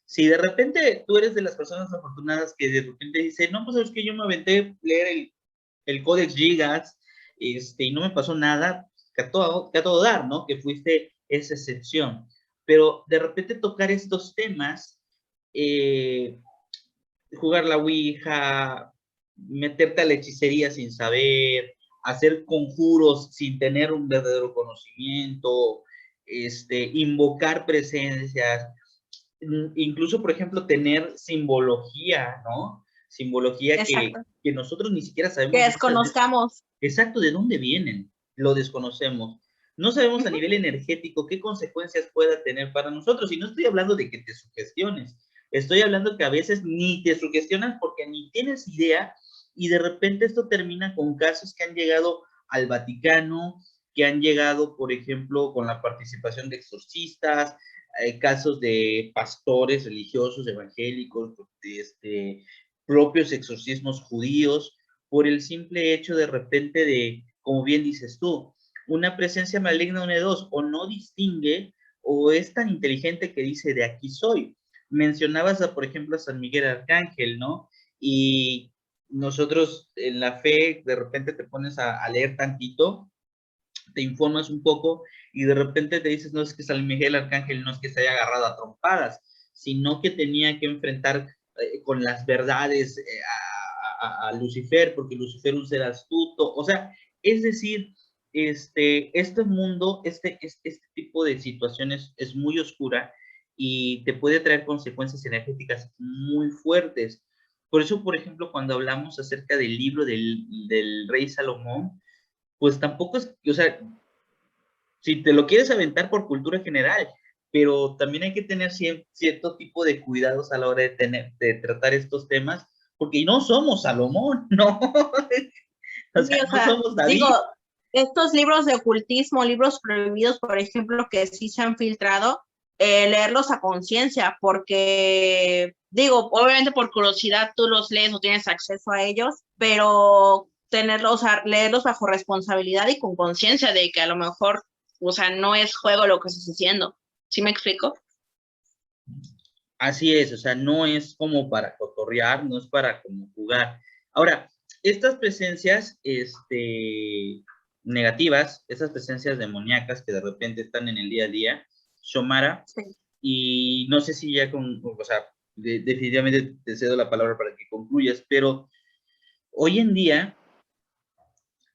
Si de repente tú eres de las personas afortunadas que de repente dice, no, pues es que yo me aventé leer el Codex Gigas, y no me pasó nada, que a todo dar, ¿no? Que fuiste esa excepción. Pero de repente tocar estos temas, eh, jugar la Ouija, meterte a la hechicería sin saber, hacer conjuros sin tener un verdadero conocimiento, invocar presencias, incluso, por ejemplo, tener simbología, ¿no? Simbología que, exacto. que nosotros ni siquiera Que sabemos muchas veces desconozcamos. exacto de dónde vienen, lo desconocemos. No sabemos Uh a -huh. nivel energético qué consecuencias pueda tener para nosotros. Y no estoy hablando de que te sugestiones, estoy hablando que a veces ni te sugestionas porque ni tienes idea y de repente esto termina con casos que han llegado al Vaticano, que han llegado, por ejemplo, con la participación de exorcistas, casos de pastores religiosos evangélicos, propios exorcismos judíos, por el simple hecho de repente de, como bien dices tú, una presencia maligna une dos, o no distingue, o es tan inteligente que dice, de aquí soy. Mencionabas, por ejemplo, a San Miguel Arcángel, ¿no? Y nosotros en la fe, de repente te pones a leer tantito, te informas un poco y de repente te dices, no es que San Miguel Arcángel no es que se haya agarrado a trompadas, sino que tenía que enfrentar con las verdades a Lucifer, porque Lucifer un ser astuto, o sea, es decir, este mundo, este tipo de situaciones es muy oscura y te puede traer consecuencias energéticas muy fuertes. Por eso, por ejemplo, cuando hablamos acerca del libro del rey Salomón, pues tampoco es, o sea, si te lo quieres aventar por cultura general, pero también hay que tener cierto tipo de cuidados a la hora de tratar estos temas, porque no somos Salomón, no, o sea, Sí, o no sea, somos digo, David. estos libros de ocultismo, libros prohibidos, por ejemplo, que sí se han filtrado, leerlos a conciencia, porque, digo, obviamente por curiosidad tú los lees o tienes acceso a ellos, pero tenerlos, o sea, leerlos bajo responsabilidad y con conciencia de que a lo mejor, o sea, no es juego lo que estás haciendo. ¿Sí me explico? Así es, o sea, no es como para cotorrear, no es para como jugar. Ahora, estas presencias, negativas, esas presencias demoníacas que de repente están en el día a día, Shomara, Sí. y no sé si ya o sea, definitivamente te cedo la palabra para que concluyas, pero hoy en día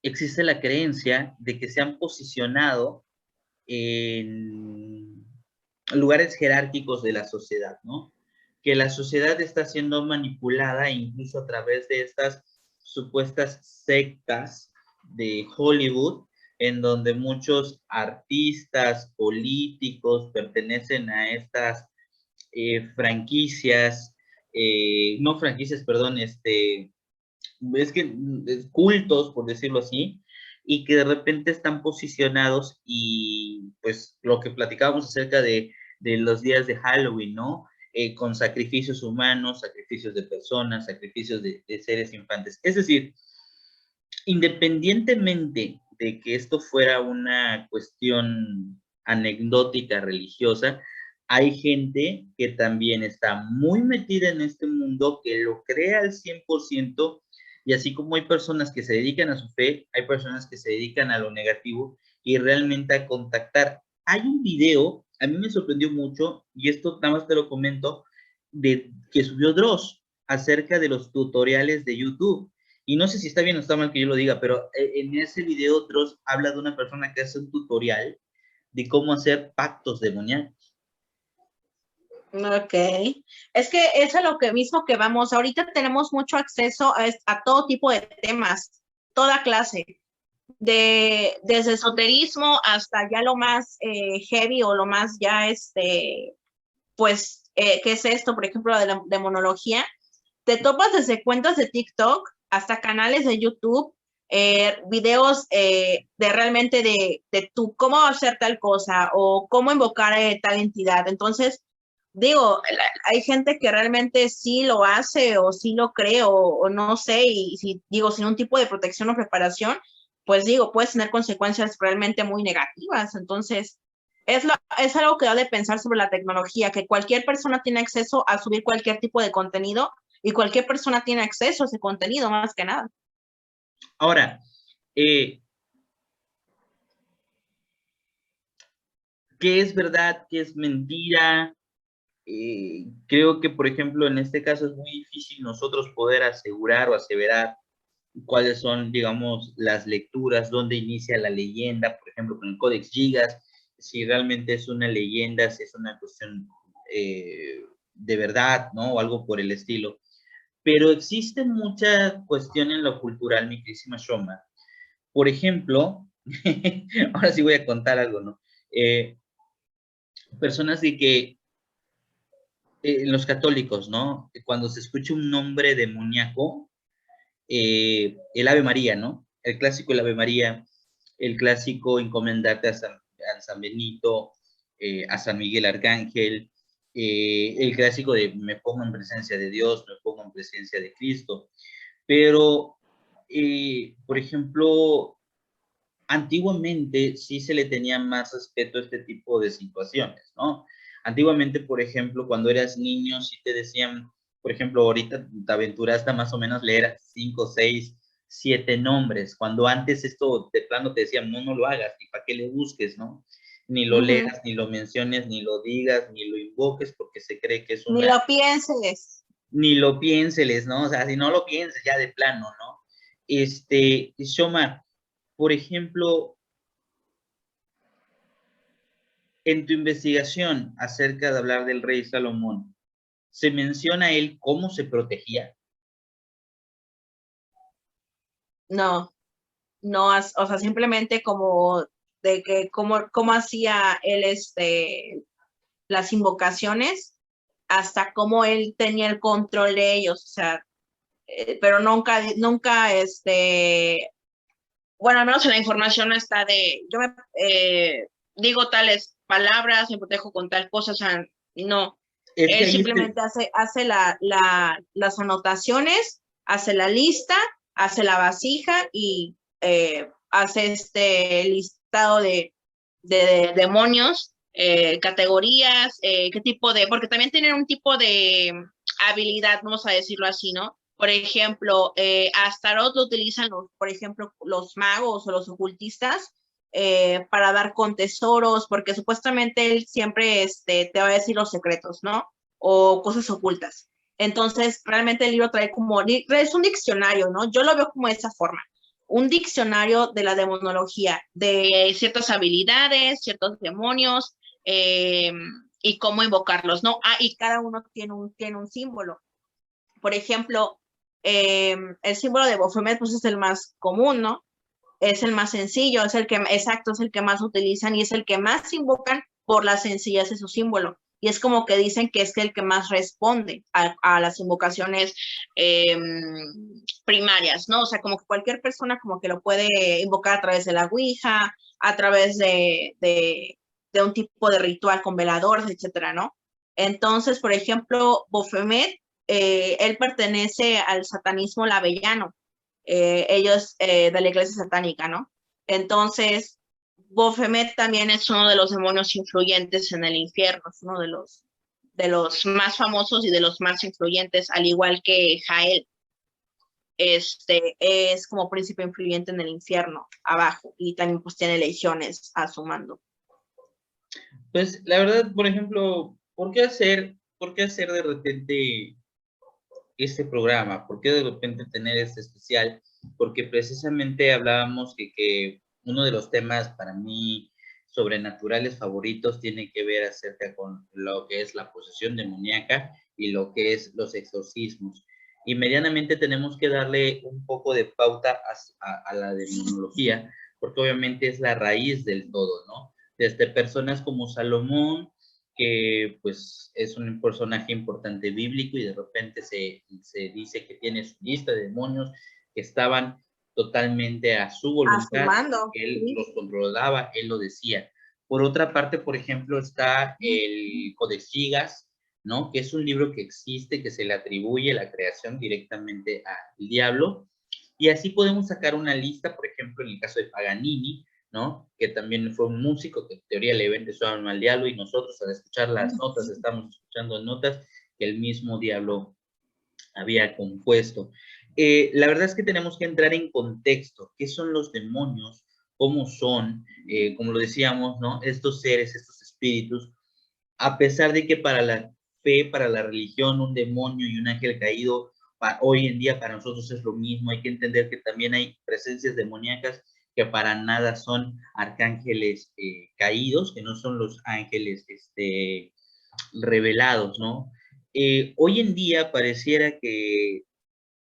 existe la creencia de que se han posicionado en lugares jerárquicos de la sociedad, ¿no? Que la sociedad está siendo manipulada incluso a través de estas supuestas sectas de Hollywood, en donde muchos artistas, políticos pertenecen a estas franquicias, no franquicias, perdón, es que cultos, por decirlo así, y que de repente están posicionados y pues lo que platicábamos acerca de los días de Halloween, ¿no? Con sacrificios humanos, sacrificios de personas, sacrificios de seres infantes. Es decir, independientemente de que esto fuera una cuestión anecdótica religiosa, hay gente que también está muy metida en este mundo, que lo cree al 100%, y así como hay personas que se dedican a su fe, hay personas que se dedican a lo negativo y realmente a contactar. Hay un video, a mí me sorprendió mucho, y esto nada más te lo comento, de que subió Dross acerca de los tutoriales de YouTube. Y no sé si está bien o está mal que yo lo diga, pero en ese video Dross habla de una persona que hace un tutorial de cómo hacer pactos demoníacos. Ok, es que es a lo que mismo que vamos, ahorita tenemos mucho acceso a todo tipo de temas, toda clase, desde esoterismo hasta ya lo más heavy o lo más ya, pues, ¿qué es esto? Por ejemplo, de la demonología, te topas desde cuentas de TikTok hasta canales de YouTube, videos de realmente de tú, cómo hacer tal cosa o cómo invocar tal entidad. Entonces, digo, hay gente que realmente sí lo hace o sí lo cree o no sé, y si digo, sin un tipo de protección o preparación, pues digo, puedes tener consecuencias realmente muy negativas. Entonces, es algo que da de pensar sobre la tecnología, que cualquier persona tiene acceso a subir cualquier tipo de contenido y cualquier persona tiene acceso a ese contenido, más que nada. Ahora, ¿qué es verdad? ¿Qué es mentira? Creo que, por ejemplo, en este caso es muy difícil nosotros poder asegurar o aseverar cuáles son, digamos, las lecturas, dónde inicia la leyenda, por ejemplo, con el Codex Gigas, si realmente es una leyenda, si es una cuestión de verdad, ¿no? O algo por el estilo. Pero existe mucha cuestión en lo cultural, mi querísima Shoma. Por ejemplo, ahora sí voy a contar algo, ¿no? Personas de que los católicos, ¿no? Cuando se escucha un nombre demoníaco, el Ave María, ¿no? El clásico el Ave María, el clásico encomendarte a San Benito, a San Miguel Arcángel, el clásico de me pongo en presencia de Dios, me pongo en presencia de Cristo. Pero por ejemplo, antiguamente sí se le tenía más respeto a este tipo de situaciones, ¿no? Antiguamente, por ejemplo, cuando eras niño, sí te decían, por ejemplo, ahorita te aventuraste a más o menos leer 5, 6, 7 nombres, cuando antes esto de plano te decían, no, no lo hagas, ni para qué le busques, ¿no? Ni lo Ujú. leas, ni lo menciones, ni lo digas, ni lo invoques, porque se cree que es Ni una, lo pienses. ni lo piénseles, ¿no? O sea, si no lo pienses ya de plano, ¿no? Shoma, por ejemplo, en tu investigación acerca de hablar del rey Salomón, ¿se menciona él cómo se protegía? No, no, o sea, simplemente como de que cómo hacía él las invocaciones, hasta cómo él tenía el control de ellos, o sea, pero nunca, bueno, al menos en la información no está yo digo tales palabras, me protejo con tal cosa, o sea, no. Es que Él ahí es simplemente hace las anotaciones, hace la lista, hace la vasija y hace este listado de demonios, categorías, qué tipo porque también tienen un tipo de habilidad, vamos a decirlo así, ¿no? Por ejemplo, Astaroth lo utilizan, por ejemplo, los magos o los ocultistas para dar con tesoros, porque supuestamente él siempre te va a decir los secretos, ¿no? O cosas ocultas. Entonces, realmente el libro trae es un diccionario, ¿no? Yo lo veo como de esa forma. Un diccionario de la demonología, de ciertas habilidades, ciertos demonios, y cómo invocarlos, ¿no? Ah, y cada uno tiene un símbolo. Por ejemplo, el símbolo de Baphomet pues es el más común, ¿no? Es el más sencillo, es el que más utilizan y es el que más invocan por la sencillez de su símbolo. Y es como que dicen que es el que más responde a las invocaciones eh, primarias, ¿no? O sea, como que cualquier persona como que lo puede invocar a través de la Ouija, a través de un tipo de ritual con veladores, etcétera, ¿no? Entonces, por ejemplo, Baphomet, él pertenece al satanismo lavellano, ellos de la iglesia satánica, ¿no? Entonces, Baphomet también es uno de los demonios influyentes en el infierno, es uno de los más famosos y de los más influyentes, al igual que Jael, es como príncipe influyente en el infierno, abajo, y también pues tiene legiones a su mando. Pues la verdad, por ejemplo, por qué hacer de repente este programa? ¿Por qué de repente tener este especial? Porque precisamente hablábamos que uno de los temas para mí sobrenaturales favoritos tiene que ver acerca con lo que es la posesión demoníaca y lo que es los exorcismos. Y medianamente tenemos que darle un poco de pauta a la demonología, porque obviamente es la raíz del todo, ¿no? Desde personas como Salomón, que pues es un personaje importante bíblico y de repente se dice que tiene su lista de demonios que estaban totalmente a su A su voluntad, mando, que él ¿sí? los controlaba, él lo decía. Por otra parte, por ejemplo, está el Codex Gigas, ¿no? Que es un libro que existe, que se le atribuye la creación directamente al diablo. Y así podemos sacar una lista, por ejemplo, en el caso de Paganini, ¿no? Que también fue un músico que en teoría le vende su alma al diablo y nosotros al escuchar las notas estamos escuchando notas que el mismo diablo había compuesto. La verdad es que tenemos que entrar en contexto. ¿Qué son los demonios? ¿Cómo son? Como lo decíamos, ¿no? Estos seres, estos espíritus, a pesar de que para la fe, para la religión, un demonio y un ángel caído, hoy en día para nosotros es lo mismo. Hay que entender que también hay presencias demoníacas que para nada son arcángeles caídos, que no son los ángeles revelados, ¿no? Hoy en día pareciera que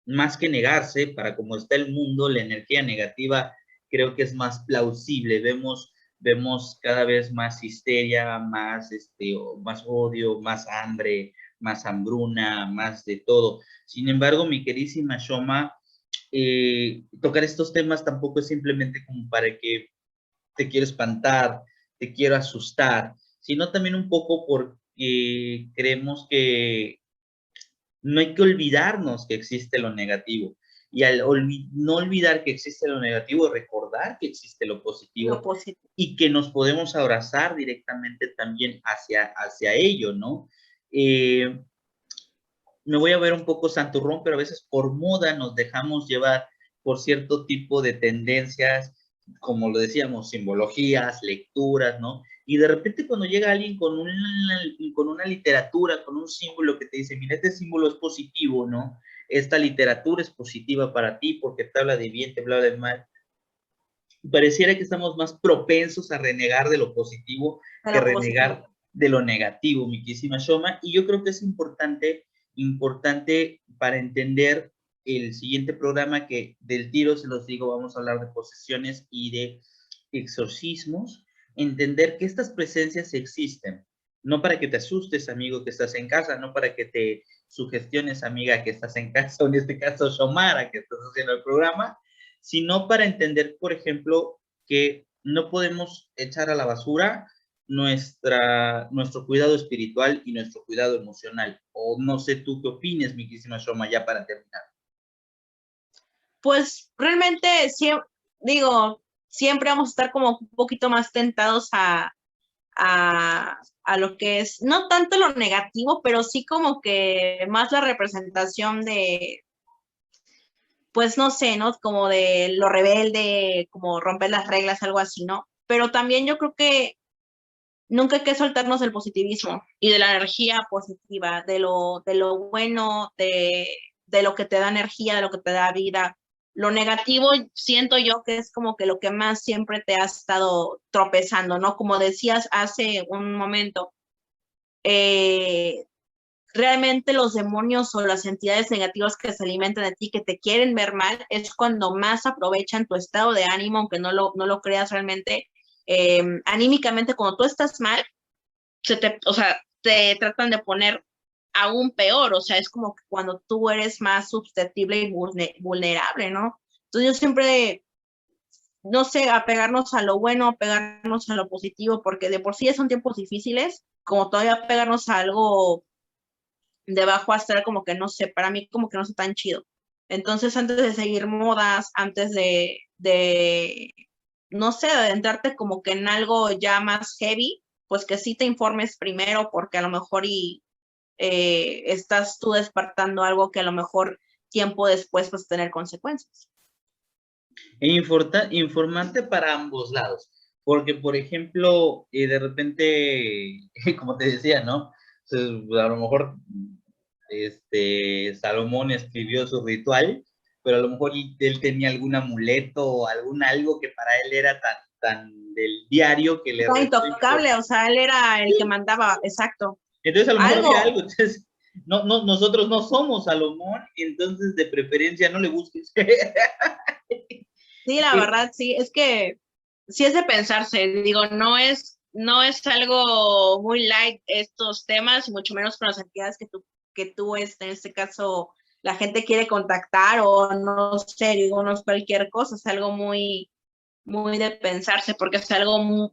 más que negarse, para como está el mundo, la energía negativa creo que es más plausible. Vemos cada vez más histeria, más odio, más hambre, más hambruna, más de todo. Sin embargo, mi queridísima Shoma, tocar estos temas tampoco es simplemente como para que te quiero espantar, te quiero asustar, sino también un poco porque creemos que no hay que olvidarnos que existe lo negativo. y al no olvidar que existe lo negativo, recordar que existe lo positivo, y que nos podemos abrazar directamente también hacia ello, ¿no? Me voy a ver un poco santurrón, pero a veces por moda nos dejamos llevar por cierto tipo de tendencias, como lo decíamos, simbologías, lecturas, ¿no? Y de repente cuando llega alguien con una literatura, con un símbolo que te dice, mira, este símbolo es positivo, ¿no? Esta literatura es positiva para ti porque te habla de bien, te habla de mal. Pareciera que estamos más propensos a renegar de lo positivo que renegar de lo negativo, mi querísima Shoma. Y yo creo que es importante para entender el siguiente programa, que del tiro se los digo, vamos a hablar de posesiones y de exorcismos, entender que estas presencias existen, no para que te asustes, amigo, que estás en casa, no para que te sugestiones, amiga, que estás en casa, o en este caso, Shomara, que estás haciendo el programa, sino para entender, por ejemplo, que no podemos echar a la basura nuestro cuidado espiritual y nuestro cuidado emocional. O no sé tú qué opines, mi querísima Shoma, ya para terminar. Pues realmente, siempre vamos a estar como un poquito más tentados a lo que es, no tanto lo negativo, pero sí como que más la representación de, pues no sé, ¿no? Como de lo rebelde, como romper las reglas, algo así, ¿no? Pero también yo creo que nunca hay que soltarnos del positivismo y de la energía positiva, de lo bueno, de lo que te da energía, de lo que te da vida. Lo negativo siento yo que es como que lo que más siempre te ha estado tropezando, ¿no? Como decías hace un momento, realmente los demonios o las entidades negativas que se alimentan de ti, que te quieren ver mal, es cuando más aprovechan tu estado de ánimo, aunque no lo creas realmente. Anímicamente, cuando tú estás mal, o sea, te tratan de poner aún peor, o sea, es como que cuando tú eres más susceptible y vulnerable, ¿no? Entonces yo siempre, no sé, apegarnos a lo bueno, apegarnos a lo positivo, porque de por sí son tiempos difíciles, como todavía apegarnos a algo de bajo astral, como que no sé, para mí como que no sé tan chido. Entonces, antes de seguir modas, antes no sé, de entrarte como que en algo ya más heavy, pues que sí te informes primero, porque a lo mejor estás tú despertando algo que a lo mejor tiempo después vas a tener consecuencias. Informante para ambos lados, porque por ejemplo, de repente, como te decía, ¿no? A lo mejor Salomón escribió su ritual, pero a lo mejor él tenía algún amuleto o algo que para él era tan del diario que le Era intocable, o sea, él era el que mandaba, exacto. Entonces a lo mejor había algo, entonces nosotros no somos Salomón, y entonces de preferencia no le busques. Sí, la verdad, sí, es que sí es de pensarse, digo, no es algo muy light estos temas, y mucho menos con las actividades que tú en este caso, la gente quiere contactar, o no sé, digo, no es cualquier cosa, es algo muy, muy de pensarse, porque es algo muy,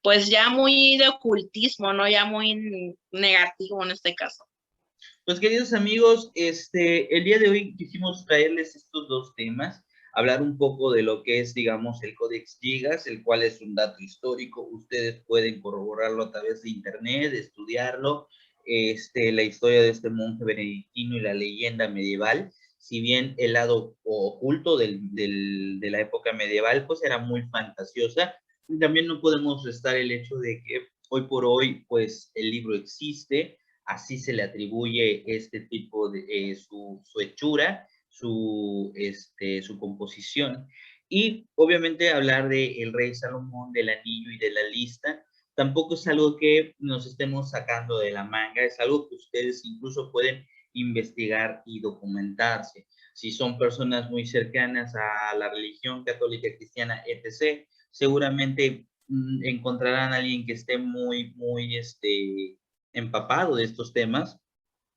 pues ya muy de ocultismo, ¿no? Ya muy negativo en este caso. Pues queridos amigos, el día de hoy quisimos traerles estos dos temas, hablar un poco de lo que es, digamos, el Codex Gigas, el cual es un dato histórico. Ustedes pueden corroborarlo a través de internet, estudiarlo, la historia de este monje benedictino y la leyenda medieval. Si bien el lado oculto de la época medieval, pues era muy fantasiosa, también no podemos restar el hecho de que hoy por hoy, pues el libro existe, así se le atribuye este tipo de su hechura, su composición. Y obviamente hablar de el rey Salomón, del anillo y de la lista, tampoco es algo que nos estemos sacando de la manga, es algo que ustedes incluso pueden investigar y documentarse. Si son personas muy cercanas a la religión católica, cristiana, etc., seguramente encontrarán a alguien que esté muy empapado de estos temas,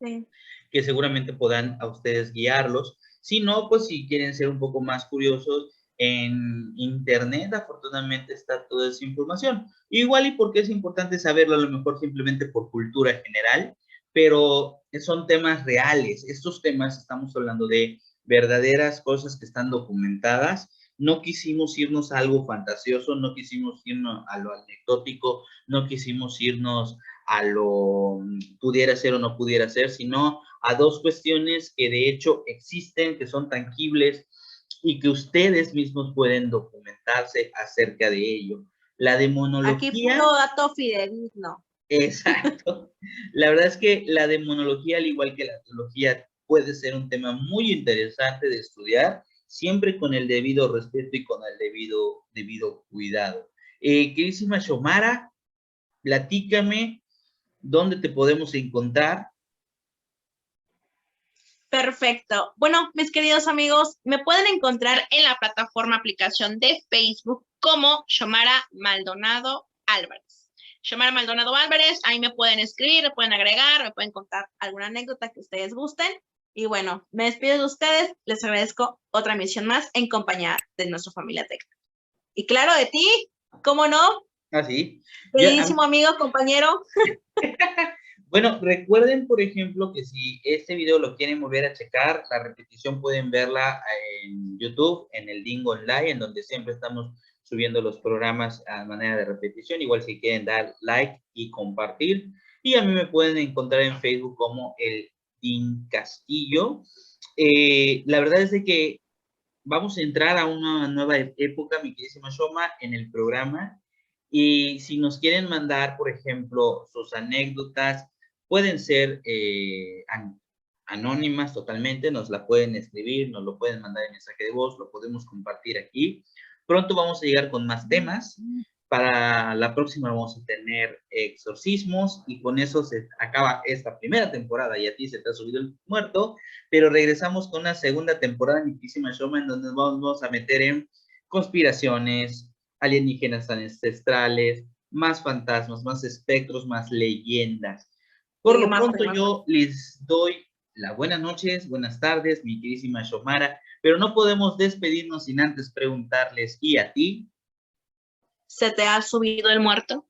sí, que seguramente podrán a ustedes guiarlos. Si no, pues si quieren ser un poco más curiosos, en internet afortunadamente está toda esa información. Igual y porque es importante saberlo, a lo mejor simplemente por cultura general, pero son temas reales. Estos temas estamos hablando de verdaderas cosas que están documentadas. No quisimos irnos a algo fantasioso, no quisimos irnos a lo anecdótico, no quisimos irnos a lo pudiera ser o no pudiera ser, sino a dos cuestiones que de hecho existen, que son tangibles y que ustedes mismos pueden documentarse acerca de ello. La Aquí demonología, puro dato fidedigno. exacto. La verdad es que la demonología, al igual que la teología, puede ser un tema muy interesante de estudiar, siempre con el debido respeto y con el debido cuidado. Queridísima Xiomara, platícame dónde te podemos encontrar. Perfecto. Bueno, mis queridos amigos, me pueden encontrar en la plataforma aplicación de Facebook como Xiomara Maldonado Álvarez. Xiomara Maldonado Álvarez, ahí me pueden escribir, me pueden agregar, me pueden contar alguna anécdota que ustedes gusten. Y bueno, me despido de ustedes, les agradezco otra emisión más en compañía de nuestra familia Tecno. Y claro, de ti, ¿cómo no? Así. Queridísimo amigo, compañero. Bueno, recuerden, por ejemplo, que si este video lo quieren volver a checar, la repetición pueden verla en YouTube, en el Dingo Online, en donde siempre estamos subiendo los programas a manera de repetición. Igual si quieren dar like y compartir. Y a mí me pueden encontrar en Facebook como el Din Castillo. La verdad es de que vamos a entrar a una nueva época, mi queridísima Shoma, en el programa. Y si nos quieren mandar, por ejemplo, sus anécdotas, pueden ser anónimas totalmente, nos la pueden escribir, nos lo pueden mandar en mensaje de voz, lo podemos compartir aquí. Pronto vamos a llegar con más temas. Para la próxima vamos a tener exorcismos y con eso se acaba esta primera temporada y a ti se te ha subido el muerto, pero regresamos con una segunda temporada, mi queridísima Shoma, en donde nos vamos a meter en conspiraciones, alienígenas ancestrales, más fantasmas, más espectros, más leyendas. Por lo pronto yo les doy las buenas noches, buenas tardes, mi queridísima Xiomara, pero no podemos despedirnos sin antes preguntarles, ¿y a ti? ¿Se te ha subido el muerto?